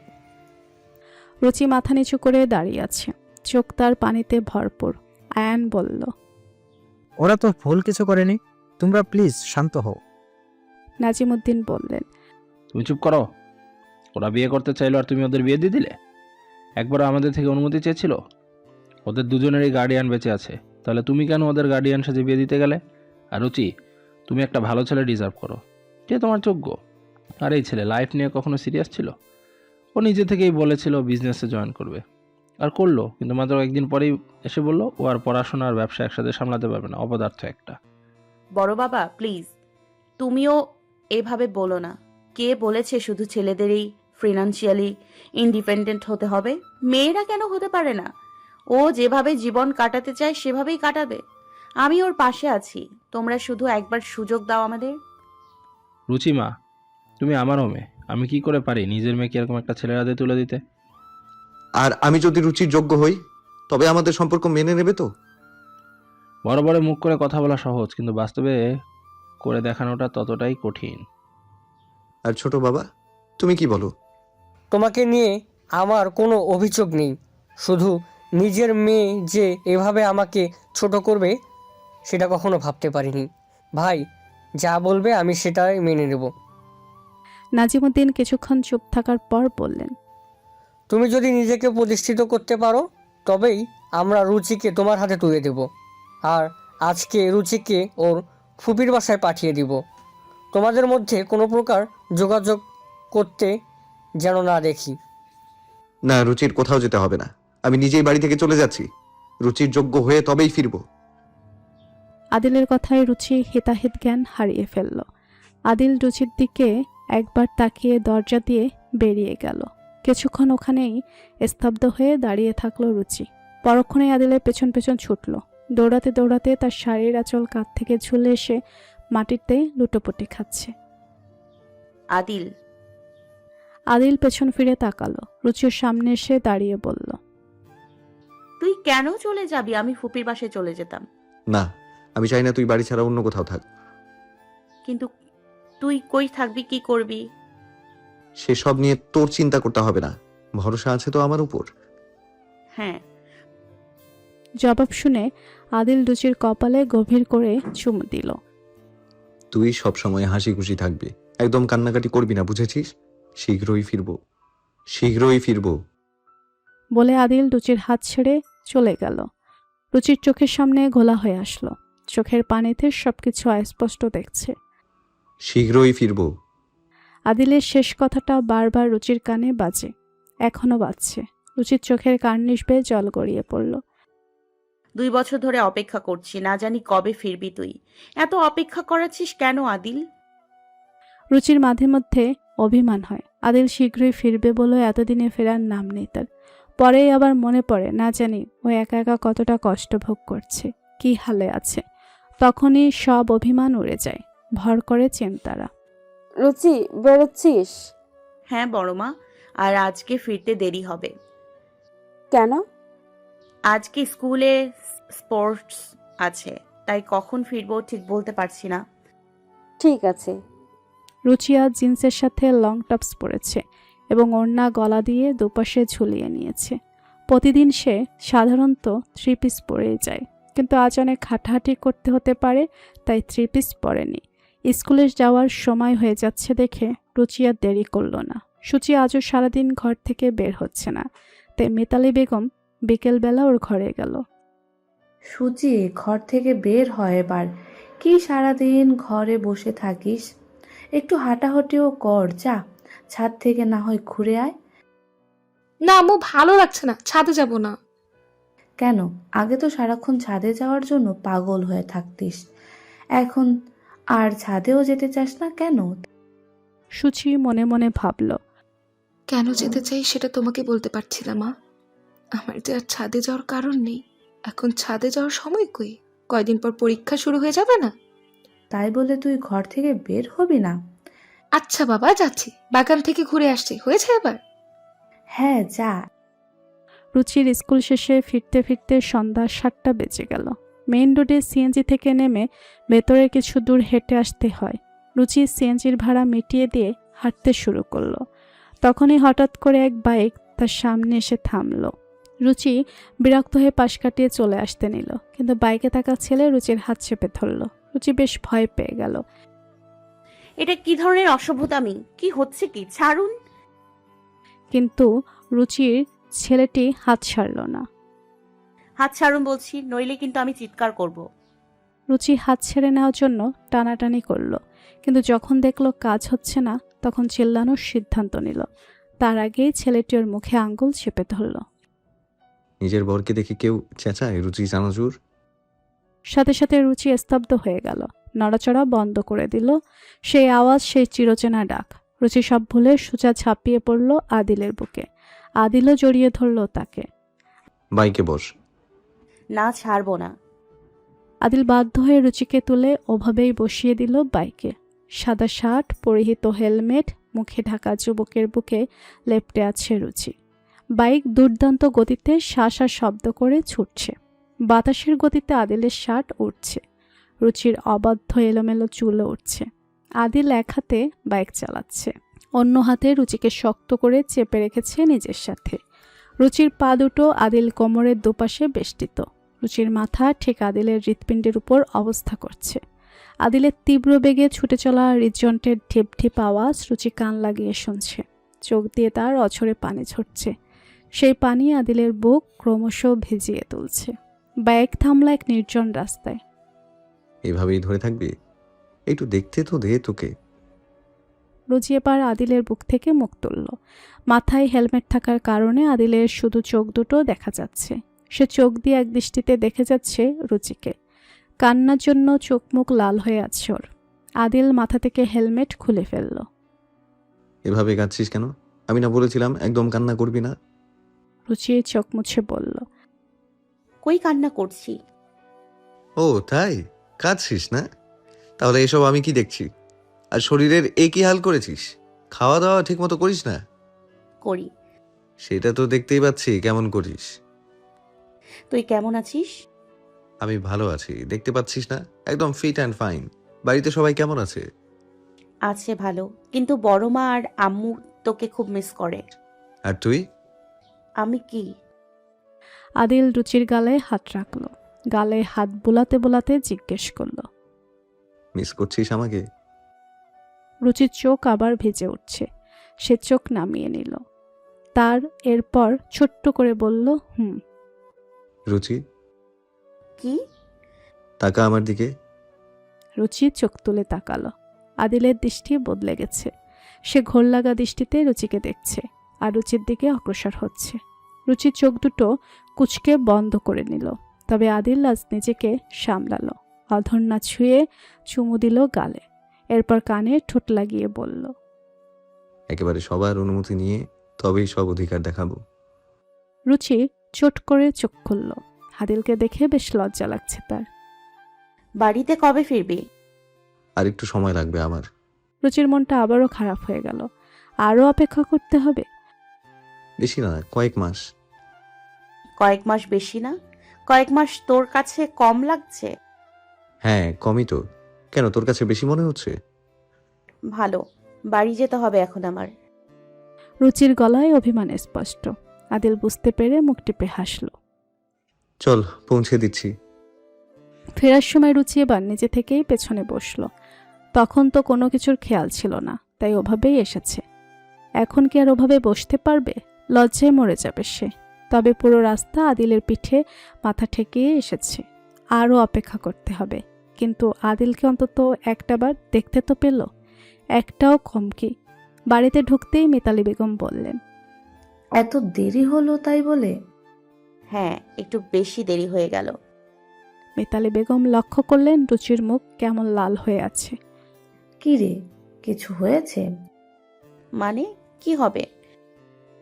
রুচি মাথা নিচু করে দাঁড়িয়ে আছে, চোখ তার পানিতে ভরপুর। আয়ান বলল, ওরা তো ভুল কিছু করেনি, তোমরা প্লিজ শান্ত হও। নাজিমুদ্দিন বললেন, তুমি চুপ করো। ওরা বিয়ে করতে চাইলো আর তুমি ওদের বিয়ে দিয়ে দিলে? একবার আমাদের থেকে অনুমতি চেয়েছিল? ওদের দুজনেরই গার্ডিয়ান বেঁচে আছে, তাহলে তুমি কেন ওদের গার্ডিয়ান সাথে বিয়ে দিতে গেলে? আর রুচি, তুমি একটা ভালো ছেলে ডিজার্ভ করো, যে তোমার যোগ্য। আর এই ছেলে লাইফ নিয়ে কখনো সিরিয়াস ছিল? ও নিজে থেকেই বলেছিল বিজনেসে জয়েন করবে, আর করলো, কিন্তু মাত্র একদিন পরেই এসে বললো ও আর পড়াশোনা আর ব্যবসা একসাথে সামলাতে পারবে না, অপদার্থ একটা। বড় বাবা প্লিজ, তুমিও এভাবে বলো না। কে বলেছে শুধু ছেলেদেরই ফিনান্সিয়ালি ইন্ডিপেন্ডেন্ট হতে হবে? মেয়েরা কেন হতে পারে না? ও যেভাবে জীবন কাটাতে চায় সেভাবেই কাটাবে। আমি ওর পাশে আছি, তোমরা শুধু একবার সুযোগ দাও আমাদের। রুচিমা, তুমি আমারও মেয়ে, আমি কি করে পারি নিজের মেয়েকে এরকম একটা ছেলের হাতে তুলে দিতে? আর আমি যদি রুচির যোগ্য হই, তবে আমাদের সম্পর্ক মেনে নেবে তো? বড় বড় মুখ করে কথা বলা সহজ, কিন্তু বাস্তবে করে দেখানোটা ততটাই কঠিন। আর ছোট বাবা, তুমি কি বলো? তোমাকে নিয়ে আমার কোনো অভিযোগ নেই, শুধু নিজের মেয়ে যে এভাবে আমাকে ছোট করবে সেটা কখনো ভাবতে পারিনি। ভাই যা বলবে আমি সেটাই মেনে নেব। নাজিমুদ্দিন কিছুক্ষণ চুপ থাকার পর বললেন, তুমি যদি নিজেকে প্রতিষ্ঠিত করতে পারো তবেই আমরা রুচিকে তোমার হাতে তুলে দেব। আর আজকে রুচিকে ওর ফুপির বাসায় পাঠিয়ে দিব। তোমাদের মধ্যে কোনো প্রকার যোগাযোগ করতে যেন না দেখি। না, রুচির কোথাও যেতে হবে না, আমি নিজেই বাড়ি থেকে চলে যাচ্ছি। রুচির যোগ্য হয়ে তবেই ফিরবো। আদিলের কথায় রুচি হিতাহিত জ্ঞান হারিয়ে ফেলল। আদিল রুচির দিকে একবার তাকিয়ে দরজা দিয়ে বেরিয়ে গেল। কিছুক্ষণ ওখানেই স্তব্ধ হয়ে দাঁড়িয়ে থাকলো রুচি। পরক্ষণে আদিলের পেছন পেছন ছুটল। দৌড়াতে দৌড়াতে তার শাড়ির আঁচল কাঁধ থেকে ঝুলে এসে মাটিতে লুটোপুটি খাচ্ছে। আদিল। আদিল পেছন ফিরে তাকালো। রুচির সামনে এসে দাঁড়িয়ে বলল, তুই কেন চলে যাবি? আমি ফুপির বাসায় চলে যেতাম। না, আমি চাই না তুই বাড়ি ছাড়া অন্য কোথাও থাক। কিন্তু তুই কই থাকবি, কি করবি? সেসব নিয়ে তোর চিন্তা করতে হবে না, ভরসা আছে তো আমার উপর। হ্যাঁ। জবাব শুনে আদিল রুচির কপালে গভীর করে চুমু দিল। তুই সব সময় হাসি খুশি থাকবি, একদম কান্নাকাটি করবি না, বুঝেছিস? শীঘ্রই ফিরবো, শীঘ্রই ফিরবো। বলে আদিল রুচির হাত ছেড়ে চলে গেল। রুচির চোখের সামনে ঘোলা হয়ে আসলো। চোখের পানিতে সবকিছু অস্পষ্ট দেখছে। শীঘ্রই ফিরবো। আদিলের শেষ কথাটা বারবার রুচির কানে বাজে, এখনো বাজছে। রুচির চোখের কার্নিশ বেয়ে জল গড়িয়ে পড়ল। 2 বছর ধরে অপেক্ষা করছি, না জানি কবে ফিরবি তুই। এত অপেক্ষা করাচ্ছিস কেন আদিল? রুচির মাঝে মধ্যে অভিমান হয়, আদিল শীঘ্রই ফিরবে বলে এতদিনে ফেরার নাম নেই তার। পরেই আবার মনে পড়ে, না জানি ও একা একা কতটা কষ্ট ভোগ করছে, কি হালে আছে। তখনই সব অভিমান উড়ে যায়, ভর করে চিন্তারা। রুচি, বেরোচ্ছিস? হ্যাঁ বড় মা, আর আজকে ফিরতে দেরি হবে। কেন? আজকে স্কুলে স্পোর্টস আছে, তাই কখন ফিরবো ঠিক বলতে পারছি না। ঠিক আছে। রুচি আজ জিন্সের সাথে লং টপস পরেছে এবং ওড়না গলা দিয়ে দুপাশে ঝুলিয়ে নিয়েছে। প্রতিদিন সে সাধারণত 3 পিস পরেই যায়, কিন্তু আজ অনেক হাঁটাহাঁটি করতে হতে পারে, তাই 3 পিস পরেনি। স্কুলে যাওয়ার সময় হয়ে যাচ্ছে দেখে রুচি আর দেরি করল না। সূচি আজও সারাদিন ঘর থেকে বের হচ্ছে না, তাই মিতালি বেগম বিকেলবেলা ওর ঘরে গেল। সুচি, ঘর থেকে বের হয় এবার। কি সারাদিন ঘরে বসে থাকিস? একটু হাঁটাহাঁটিও কর, যা ছাদ থেকে না হয় ঘুরে আয়। না আম্মু, ভালো লাগছে না, ছাদে যাব না। কেন? আগে তো সারাক্ষণ ছাদে যাওয়ার জন্য পাগল হয়ে থাকতিস, এখন আর ছাদেও যেতে চাস না কেন? সূচি মনে মনে ভাবল, কেন যেতে চাই সেটা তোমাকে বলতে পারছি না মা। আমার যে আর ছাদে যাওয়ার কারণ নেই। এখন ছাদে যাওয়ার সময় কই? কয়দিন পর পরীক্ষা শুরু হয়ে যাবে না? তাই বলে তুই ঘর থেকে বের হবি না? আচ্ছা বাবা, যাচ্ছি, বাগান থেকে ঘুরে আসছি, হয়েছে এবার। হ্যাঁ যা। রুচির স্কুল শেষে ফিরতে ফিরতে সন্ধ্যা 7টা বেজে গেল। মেইন রোডে সিএনজি থেকে নেমে ভেতরে কিছু দূর হেঁটে আসতে হয়। রুচি সিএনজির ভাড়া মিটিয়ে দিয়ে হাঁটতে শুরু করলো। তখনই হঠাৎ করে এক বাইক তার সামনে এসে থামলো। রুচি বিরক্ত হয়ে পাশ কাটিয়ে চলে আসতে নিল, কিন্তু বাইকে থাকা ছেলে রুচির হাত চেপে ধরল। রুচি বেশ ভয় পেয়ে গেল। এটা কি ধরনের অসভ্যতামি? কি হচ্ছে কি? ছাড়ুন। কিন্তু রুচির ছেলেটি হাত ছাড়ল না। হাত ছাড়ুন বলছি, নইলে কিন্তু আমি চিৎকার করব। রুচি হাত ছেড়ে নেওয়ার জন্য টানাটানি করলো, কিন্তু যখন দেখলো কাজ হচ্ছে না, তখন চিল্লানোর সিদ্ধান্ত নিল। তার আগেই ছেলেটি ওর মুখে আঙ্গুল চেপে ধরল। নিজের বরকে দেখে কেউ চেঁচায় রুচি চানাচুর? সাথে সাথে রুচি স্তব্ধ হয়ে গেল, নড়াচড়া বন্ধ করে দিল। সেই আওয়াজ, সেই চিরচেনা ডাক। রুচি সব ভুলে সোজা ঝাঁপিয়ে পড়ল আদিলের বুকে। আদিলও জড়িয়ে ধরল তাকে। বাইকে বস। না, ছাড়বো না। আদিল বাধ্য হয়ে রুচিকে তুলে ওভাবেই বসিয়ে দিল বাইকে। সাদা শার্ট পরিহিত, হেলমেট মুখে ঢাকা যুবকের বুকে লেপ্টে আছে রুচি। বাইক দুর্দান্ত গতিতে শাঁসা শব্দ করে ছুটছে। বাতাসের গতিতে আদিলের শার্ট উঠছে, রুচির অবাধ্য এলোমেলো চুলও উঠছে। আদিল এক হাতে বাইক চালাচ্ছে, অন্য হাতে রুচিকে শক্ত করে চেপে রেখেছে নিজের সাথে। রুচির পা দুটো আদিল কোমরের দুপাশে বেষ্টিত। রুচির মাথা ঠিক আদিলের হৃৎপিণ্ডের উপর অবস্থা করছে। আদিলের তীব্র বেগে ছুটে চলা হৃদযন্ত্রের ঢিপ ঢিপ আওয়াজ রুচি কান লাগিয়ে শুনছে। চোখ দিয়ে তার অঝরে পানি ঝরছে। সেই পানি আদিলের বুক ক্রমশ ভিজিয়ে তুলছে। বাইক থামলা এক নির্জন রাস্তায়। এভাবেই ধরে থাকবি? একটু দেখতে তো দে তোকে। রুচি এবার আদিলের বুক থেকে মুখ তুলল। মাথায় হেলমেট থাকার কারণে আদিলের শুধু চোখ দুটো দেখা যাচ্ছে। সে চোখ দিয়ে এক দৃষ্টিতে দেখে যাচ্ছে রুচিকে। কান্নার জন্য চোখ মুখ লাল হয়ে আছে ওর। আদিল মাথা থেকে হেলমেট খুলে ফেলল। এভাবে কাঁদছিস কেন? আমি না বলেছিলাম একদম কান্না করবি না? রুচি চোখ মুছে বলল, কই কান্না করছি? ও তাই? কাঁদছিস না? তাহলে এসব আমি কি দেখছি? আর শরীরের একই হাল করেছিস? খাওয়া দাওয়া ঠিক মতো করিস না? করি। সেটা তো দেখতেই পাচ্ছি কেমন করিস। তুই কেমন আছিস? আমি ভালো আছি, দেখতে পাচ্ছিস না? একদম ফিট অ্যান্ড ফাইন। বাড়িতে সবাই কেমন আছে? আছে ভালো, কিন্তু বড় মা আর আম্মু তোকে খুব মিস করে। আর তুই? আমি কি? আদিল রুচির গালে হাত রাখল। গালে হাত বোলাতে বোলাতে জিজ্ঞেস করল, মিস করছিস আমাকে? রুচির চোখ আবার ভিজে উঠছে। সে চোখ নামিয়ে নিল। তার এরপর ছোট্ট করে বলল, হুম। রুচি, কি? তাকা আমার দিকে। রুচি চোখ তুলে তাকালো। আদিলের দৃষ্টি বদলে গেছে। সে ঘোর লাগা দৃষ্টিতে রুচিকে দেখছে আর রুচির দিকে অগ্রসর হচ্ছে। রুচির চোখ দুটো কুচকে বন্ধ করে নিল। তবে আদিল আজ নিজেকে সামলালো। অধর না ছুঁয়ে চুমু দিল গালে। এরপর কানে ঠোঁট লাগিয়ে বলল, একেবারে সবার অনুমতি নিয়ে তবেই সব অধিকার দেখাবো। রুচি চোট করে চোখ খুলল। আদিলকে দেখে বেশ লজ্জা লাগছে তার। বাড়িতে কবে ফিরবি? আর একটু সময় লাগবে আমার। রুচির মনটা আবারও খারাপ হয়ে গেল। আরও অপেক্ষা করতে হবে? বেশি না, কয়েক মাস। কয়েক মাস বেশি না? কয়েক মাস তোর কাছে কম লাগছে? হ্যাঁ, কমই তো। কেন, তোর কাছে বেশি মনে হচ্ছে? ভালো, বাড়ি যেতে হবে এখন আমার। রুচির গলায় অভিমান স্পষ্ট। আদিল বুঝতে পেরে মুখ টিপে হাসল। চল, পৌঁছে দিচ্ছি। ফেরার সময় রুচি এবার নিজে থেকেই পেছনে বসলো। তখন তো কোনো কিছুর খেয়াল ছিল না, তাই ওভাবেই এসেছে। এখন কি আর ওভাবে বসতে পারবে? লজ্জায় মরে যাবে সে। তবে পুরো রাস্তা আদিলের পিঠে মাথা ঠেকিয়ে এসেছে। আরও অপেক্ষা করতে হবে। কিন্তু আদিলকে অন্তত একটাবার দেখতে তো পেল। একটাও কম কি। বাড়িতে ঢুকতেই মিতালি বেগম বললেন, এত দেরি হলো তাই বলে? হ্যাঁ, একটু বেশি দেরি হয়ে গেল। মিতালি বেগম লক্ষ্য করলেন রুচির মুখ কেমন লাল হয়ে আছে। কি রে, কিছু হয়েছে? মানে কি হবে?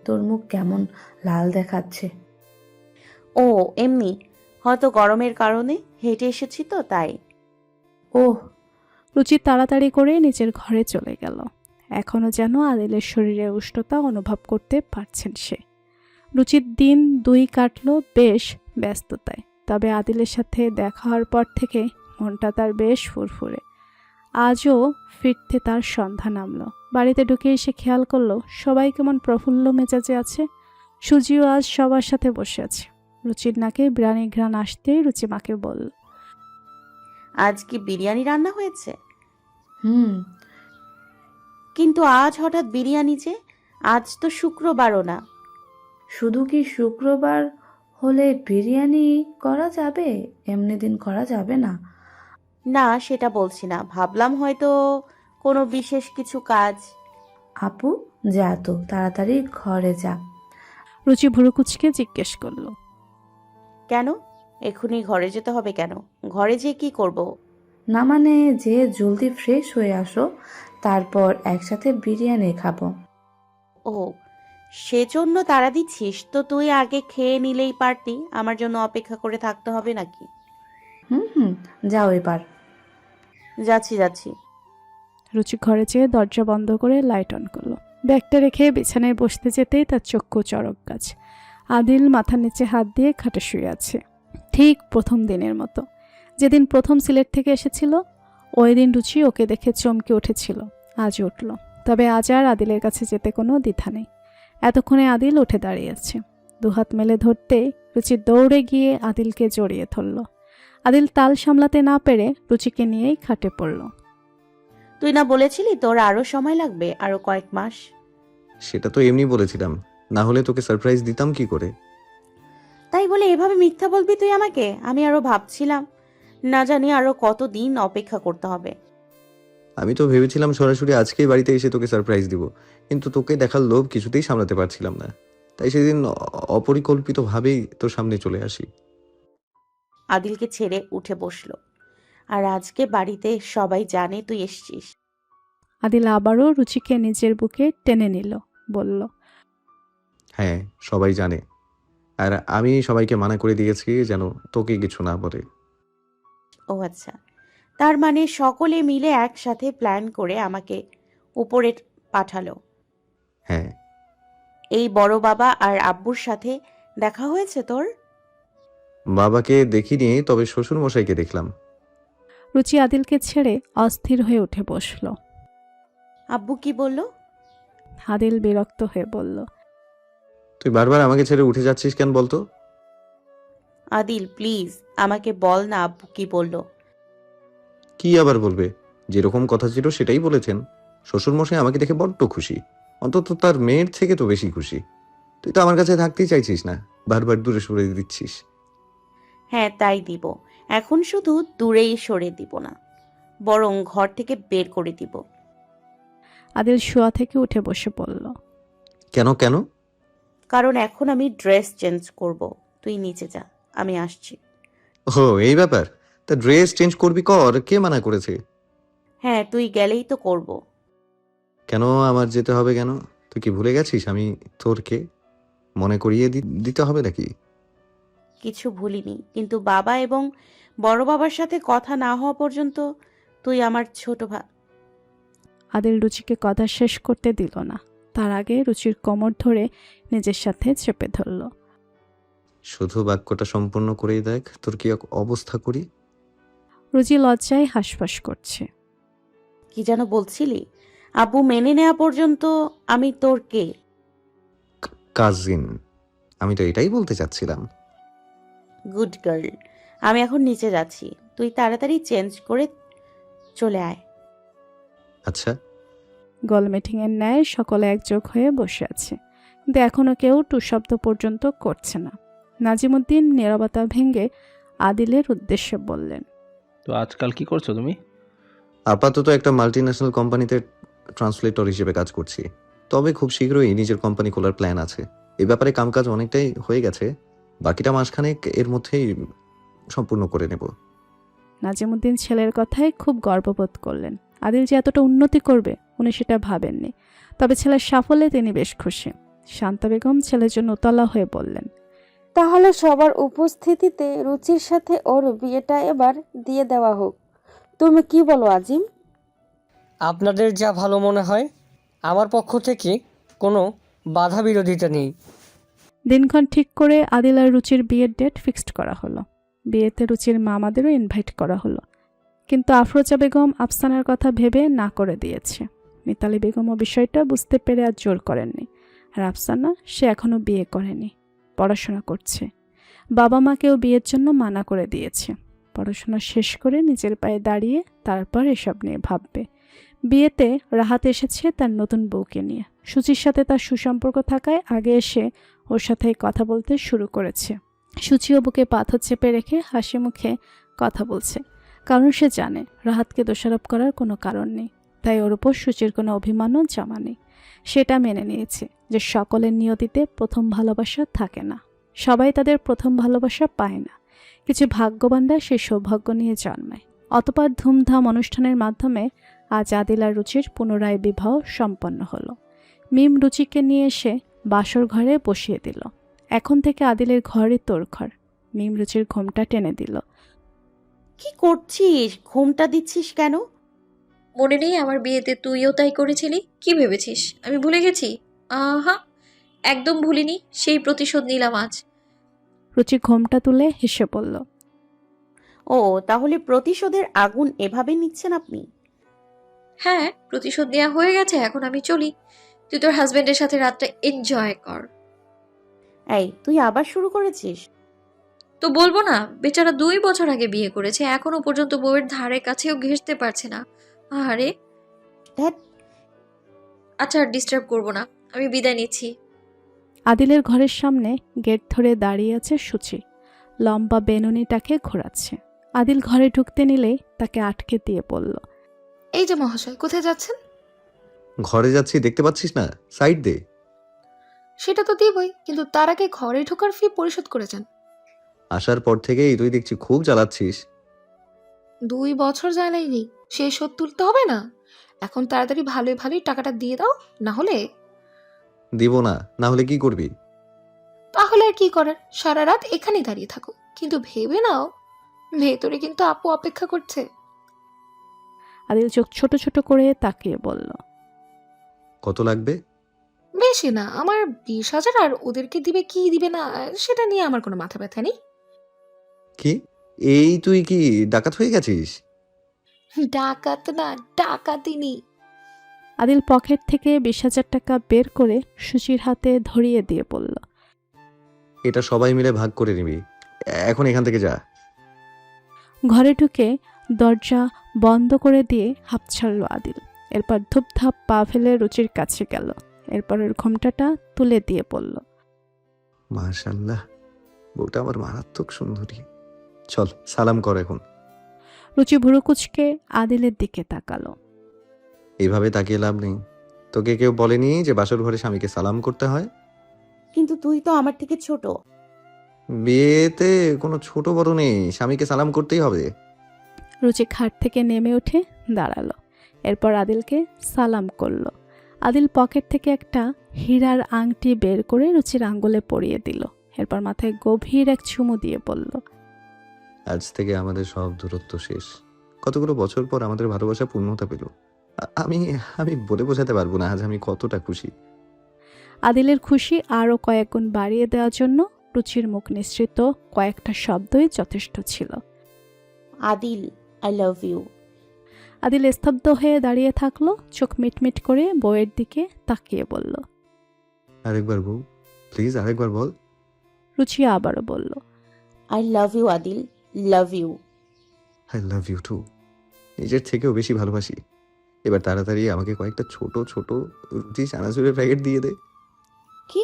তোর মুখ কেমন লাল দেখাচ্ছে? ও এমনি, হয়তো গরমের কারণে হেঁটে এসেছি তো তাই। ওহ। রুচি তাড়াতাড়ি করে নিজের ঘরে চলে গেল। এখনো যেন আদিলের শরীরে উষ্ণতা অনুভব করতে পারছেন সে। রুচির দিন দুই কাটলো বেশ ব্যস্ততায়। তবে আদিলের সাথে দেখা হওয়ার পর থেকে মনটা তার বেশ ফুরফুরে। আজও ফিরতে তার সন্ধ্যা নামলো। বাড়িতে ঢুকে এসে খেয়াল করলো সবাই কেমন প্রফুল্ল মেজাজে আছে। সুজিও আজ সবার সাথে বসে আছে। রুচির নাকে বিরিয়ানি ঘ্রাণ আসতেই রুচি মাকে বলল, আজ কি বিরিয়ানি রান্না হয়েছে? হুম। কিন্তু আজ হঠাৎ বিরিয়ানি যে? আজ তো শুক্রবারও না। শুধু কি শুক্রবার হলে বিরিয়ানি করা যাবে? এমনি দিন করা যাবে না? না, সেটা বলছি না। ভাবলাম হয়তো কোনো বিশেষ কিছু কাজ। আপু, যা তো, তাড়াতাড়ি ঘরে যা। রুচি ভুরুকুচকে জিজ্ঞেস করলো, কেন? এখনই ঘরে যেতে হবে কেন? ঘরে যেয়ে কি করব? না মানে যে জলদি ফ্রেশ হয়ে আসো, তারপর একসাথে বিরিয়ানি খাবো। ও, সেজন্য তাড়া দিচ্ছিস? তো তুই আগে খেয়ে নিলেই পারতি। আমার জন্য অপেক্ষা করে থাকতে হবে নাকি? হুম, যাও এবার। যাচ্ছি যাচ্ছি। রুচি ঘরে যেয়ে দরজা বন্ধ করে লাইট অন করলো। ব্যাগটা রেখে বিছানায় বসতে যেতেই তার চক্ষু চড়ক গাছ। আদিল মাথার নিচে হাত দিয়ে খাটে শুয়ে আছে, ঠিক প্রথম দিনের মতো। যেদিন প্রথম সিলেট থেকে এসেছিল ওই দিন রুচি ওকে দেখে চমকে উঠেছিল। আজ উঠল। তবে আজ আর আদিলের কাছে যেতে কোনো দ্বিধা নেই। এতক্ষণে আদিল উঠে দাঁড়িয়েছে। দুহাত মেলে ধরতে রুচি দৌড়ে গিয়ে আদিলকে জড়িয়ে ধরল। আদিল তাল সামলাতে না পেরে রুচিকে নিয়েই খাটে পড়ল। তুই না বলেছিলি তোর আরো সময় লাগবে, আরো কয়েক মাস? সেটা তো এমনি বলেছিলাম, না হলে তোকে সারপ্রাইজ দিতাম কি করে? তাই বলে এভাবে মিথ্যা বলবি তুই আমাকে? আমি আরো ভাবছিলাম না জানি আরো কতদিন অপেক্ষা করতে হবে। আমি তো ভেবেছিলাম সরাসরি আজকেই বাড়িতে এসে তোকে সারপ্রাইজ দিব, কিন্তু তোকে দেখার লোভ কিছুতেই সামলাতে পারছিলাম না। তাই সেদিন অপরিকল্পিতভাবেই তোর সামনে চলে আসি। আদিলকে ছেড়ে উঠে বসলো। আর আজকে বাড়িতে সবাই জানে তুই এসছিস। আদিল আবারও রুচিকে নিজের বুকে টেনে নিল, বলল, হ্যাঁ, সবাই জানে। আর আমি সবাইকে মানা করে দিয়েছি যেন তোকে কিছু না বলে। ও আচ্ছা, তার মানে সকলে মিলে একসাথে প্ল্যান করে আমাকে উপরে পাঠালো। হ্যাঁ। এই বড় বাবা আর আব্বুর সাথে দেখা হয়েছে তোর? বাবাকে দেখিনি, তবে শ্বশুর মশাইকে দেখলাম। রুচি আদিলকে ছেড়ে অস্থির হয়ে উঠে বসল। আব্বু কি বলল? আদিল বিরক্ত হয়ে বলল, তুই বারবার আমাকে ছেড়ে উঠে যাচ্ছিস কেন বলতো? আদিল প্লিজ আমাকে বল না আব্বু কি বলল। কি আবার বলবে? যেরকম কথা ছিল সেটাই বলেছেন। শ্বশুর মশাই আমাকে দেখে বড্ড খুশি, অন্তত তার মেয়ের থেকে তো বেশি খুশি। তুই তো আমার কাছে থাকতেই চাইছিস না, বারবার দূরে সরে দিচ্ছিস। হ্যাঁ তাই দিব, এখন শুধু দূরেই সরে দিব না, বরং ঘর থেকে বের করে দিব। আদিল শোয়া থেকে উঠে বসে পড়ল। কেন কেন? কারণ এখন আমি ড্রেস চেঞ্জ করব। তুই নিচে যা, আমি আসছি। ও এই ব্যাপার? তা ড্রেস চেঞ্জ করবি কর, কে মানা করেছে? হ্যাঁ, তুই গেলেই তো করব। কেন আমার যেতে হবে কেন? তুই কি ভুলে গেছিস আমি তোর কে? মনে করিয়ে দিতে হবে নাকি? কিছু ভুলিনি, কিন্তু বাবা এবং বড় বাবার সাথে কথা না হওয়া পর্যন্ত তুই আমার ছোট ভাই। আদিল রুচিকে কথা শেষ করতে দিল না, তার আগে রুচির কোমর ধরে নিজের সাথে চেপে ধরল। শুধু বাক্যটা সম্পূর্ণ করেই দেখ তোর কি অবস্থা করি। রুচি লজ্জায় হাঁসফাঁস করছে। কি যেন বলছিলি? আব্বু মেনে নেওয়া পর্যন্ত আমি তোর কে? কাজিন। আমি তো এটাই বলতে চাচ্ছিলাম। Good girl. আমি এখন নিচে যাচ্ছি, তুই তাড়াতাড়ি চেঞ্জ করে চলে আয়। আচ্ছা। গোল মিটিংয়ের ন্যায় সকলে একযোগ হয়ে বসে আছে, কিন্তু এখনও কেউ টু শব্দ পর্যন্ত করছে না। নাজিমুদ্দিন নীরবতা ভেঙে আদিলের উদ্দেশ্যে বললেন, তো আজকাল কি করছো তুমি? আপাতত একটা মাল্টিন্যাশনাল কোম্পানিতে ট্রান্সলেটর হিসেবে কাজ করছি, তবে খুব শীঘ্রই নিজের কোম্পানি খোলার প্ল্যান আছে। এই ব্যাপারে কামকাজ অনেকটাই হয়ে গেছে, বাকিটা মাসখানেক এর মধ্যেই সম্পূর্ণ করে নেব। নাজিমুদ্দিন ছেলের কথায় খুব গর্ববোধ করলেন। আদিল যে এতটা উন্নতি করবে উনি সেটা ভাবেননি, তবে ছেলের সাফল্যে তিনি বেশ খুশি। শান্তা বেগম ছেলের জন্য উতলা হয়ে বললেন, তাহলে সবার উপস্থিতিতে রুচির সাথে ওর বিয়েটা এবার দিয়ে দেওয়া হোক। তুমি কি বলো আজিম? আপনাদের যা ভালো মনে হয়, আমার পক্ষ থেকে কোনো বাধা বিরোধিতা নেই। দিনক্ষণ ঠিক করে আদিল আর রুচির বিয়ের ডেট ফিক্সড করা হলো। বিয়েতে রুচির মামাদেরও ইনভাইট করা হলো, কিন্তু আফরোজা বেগম আফসানার কথা ভেবে না করে দিয়েছে। মিতালি বেগমও বিষয়টা বুঝতে পেরে আর জোর করেননি। আর আফসানা, সে এখনও বিয়ে করেনি, পড়াশোনা করছে। বাবা মাকেও বিয়ের জন্য মানা করে দিয়েছে। পড়াশোনা শেষ করে নিজের পায়ে দাঁড়িয়ে তারপর এসব নিয়ে ভাববে। বিয়েতে রাহাত এসেছে তার নতুন বউকে নিয়ে। সুচির সাথে তার সুসম্পর্ক থাকায় আগে এসে ওর সাথে কথা বলতে শুরু করেছে। সুচিও বুকে পাথর চেপে রেখে হাসি মুখে কথা বলছে, কারণ সে জানে রাহাতকে দোষারোপ করার কোনো কারণ নেই। তাই ওর উপর সুচির কোনো অভিমানও জমা নেই। সেটা মেনে নিয়েছে যে সকলের নিয়তিতে প্রথম ভালোবাসা থাকে না, সবাই তাদের প্রথম ভালোবাসা পায় না। কিছু ভাগ্যবানরা সেই সৌভাগ্য নিয়ে জন্মায়। অতঃপর ধুমধাম অনুষ্ঠানের মাধ্যমে আজ আদিল আর রুচির পুনরায় বিবাহ সম্পন্ন হলো। মিম রুচিকে নিয়ে এসে বাসর ঘরে বসিয়ে দিল। এখন থেকে আদিলের ঘরই তোর ঘর। মিম রুচির ঘোমটা টেনে দিল। কি করছিস? ঘুমটা দিচ্ছিস কেন? মনে নেই আমার বিয়েতে তুইও তাই করেছিলি? কি ভেবেছিস আমি ভুলে গেছি? আহা, একদম ভুলিনি। সেই প্রতিশোধ নিলাম আজ। রুচি ঘোমটা তুলে হেসে বলল, ও, তাহলে প্রতিশোধের আগুন এভাবে নিচ্ছেন আপনি? হ্যাঁ, প্রতিশোধ নেওয়া হয়ে গেছে, এখন আমি চলি। তুই তোর হাজবেন্ডের সাথে রাতটা এনজয় কর। এই, তুই আবার শুরু করেছিস? তো বলবো না, বেচারা 2 বছর আগে বিয়ে করেছে, এখনো পর্যন্ত বউয়ের ধারে কাছেও ঘেঁষতে পারছে না। আরে ধ্যাৎ। আচ্ছা, আর ডিস্টার্ব করবো না, আমি বিদায় নিচ্ছি। আদিলের ঘরের সামনে গেট ধরে দাঁড়িয়ে আছে সুচি। লম্বা বেনুনিটাকে ঘোরাচ্ছে। আদিল ঘরে ঢুকতে নিলেই তাকে আটকে দিয়ে বলল, এই যে মহাশয়, কোথায় যাচ্ছেন? ঘরে যাচ্ছি, দেখতে পাচ্ছিস না? সাইড দে। সেটা তো দিবই, কিন্তু তার আগে ঘরে ঢোকার ফি পরিশোধ করে যান। আসার পর থেকেই তুই দেখছি খুব জ্বালাচ্ছিস। 2 বছর জ্বালাইনি, সে শোধ তুলতে হবে না? এখন তাড়াতাড়ি ভালোই ভালোই টাকাটা দিয়ে দাও, না হলে। দিব না, না হলে কি করবি? তাহলে আর কি করার, সারা রাত এখানেই দাঁড়িয়ে থাকো, কিন্তু ভেবে নাও ভেতরে কিন্তু আপু অপেক্ষা করছে। আদিল চোখ ছোট ছোট করে তাকিয়ে বলল, কত লাগবে? বেশি না, আমার 20,000, আর ওদেরকে দিবে কি দিবে না সেটা নিয়ে আমার কোনো মাথা ব্যথা নেই। কি এই তুই কি ডাকাত হয়ে গেছিস? ডাকাত না, ডাকাতিনি। আদিল পকেট থেকে 20,000 টাকা বের করে সুচির হাতে ধরিয়ে দিয়ে বলল, এটা সবাই মিলে ভাগ করে নিবি, এখন এখান থেকে যা। ঘরে ঢুকে দরজা বন্ধ করে দিয়ে হাঁপ ছাড়ল আদিল। এরপর ধূপধাপ পা ফেলে রুচির কাছে গেল। এরপর ওর ঘোমটাটা তুলে দিয়ে বলল, মাশাআল্লাহ, বউটা আমার মারাত্মক সুন্দরী। চল সালাম কর এখন। রুচি ভুরু কুচকে আদিলের দিকে তাকালো। এইভাবে তাকিয়ে লাভ নেই। তোকে কেউ বলেনি যে বাসর ঘরে স্বামীকে সালাম করতে হয়? কিন্তু তুই তো আমার থেকে ছোট। বিয়েতে কোনো ছোট বড় নেই, স্বামীকে সালাম করতেই হবে। রুচি খাট থেকে নেমে উঠে দাঁড়ালো। এরপর আদিলকে সালাম করলো। আদিল পকেট থেকে একটা হীরার আংটি বের করে রুচির আঙ্গুলে পরিয়ে দিল। এরপর মাথায় গভীর এক চুমু দিয়ে বলল, আজ থেকে আমাদের সব দূরত্ব শেষ। কতগুলো বছর পর আমাদের ভালোবাসা পূর্ণতা পেল। আমি আমি বলে বোঝাতে পারবো না আজ আমি কতটা খুশি। আদিলের খুশি আরও কয়েক গুণ বাড়িয়ে দেওয়ার জন্য রুচির মুখ নিঃসৃত কয়েকটা শব্দই যথেষ্ট ছিল। Adil, I love you. Adil স্তব্ধ হয়ে দাঁড়িয়ে থাকলো, চোখ মিটমিট করে বউয়ের দিকে তাকিয়ে বলল। আরেকবার বল প্লিজ, আরেকবার বল। রুচি আবারও বলল, I love you Adil, love you. I love you too. নিজের থেকেও বেশি ভালোবাসি। এবার তাড়াতাড়ি আমাকে কয়েকটা ছোট ছোট রুটি চানাচুরের প্যাকেট দিয়ে দে। কি?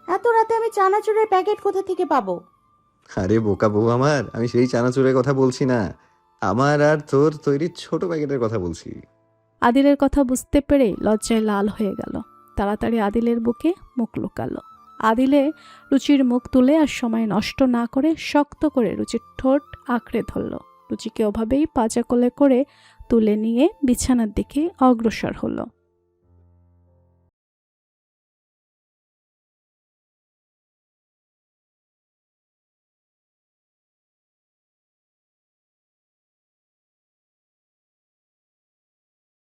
এত রাতে আমি চানাচুরের প্যাকেট কোথা থেকে পাবো? আরে বোকা বউ আমার, আমি সেই চানাচুরের কথা বলছি না, আমার আর তোর তৈরি ছোট প্যাকেটের কথা বলছি। আদিলের কথা বুঝতে পেরেই লজ্জায় লাল হয়ে গেল। তাড়াতাড়ি আদিলের বুকে মুখ লুকালো। আদিলে রুচির মুখ তুলে আর সময় নষ্ট না করে শক্ত করে রুচির ঠোঁট আঁকড়ে ধরল। রুচিকে ওভাবেই পাজা কোলে করে তুলে নিয়ে বিছানার দিকে অগ্রসর হলো।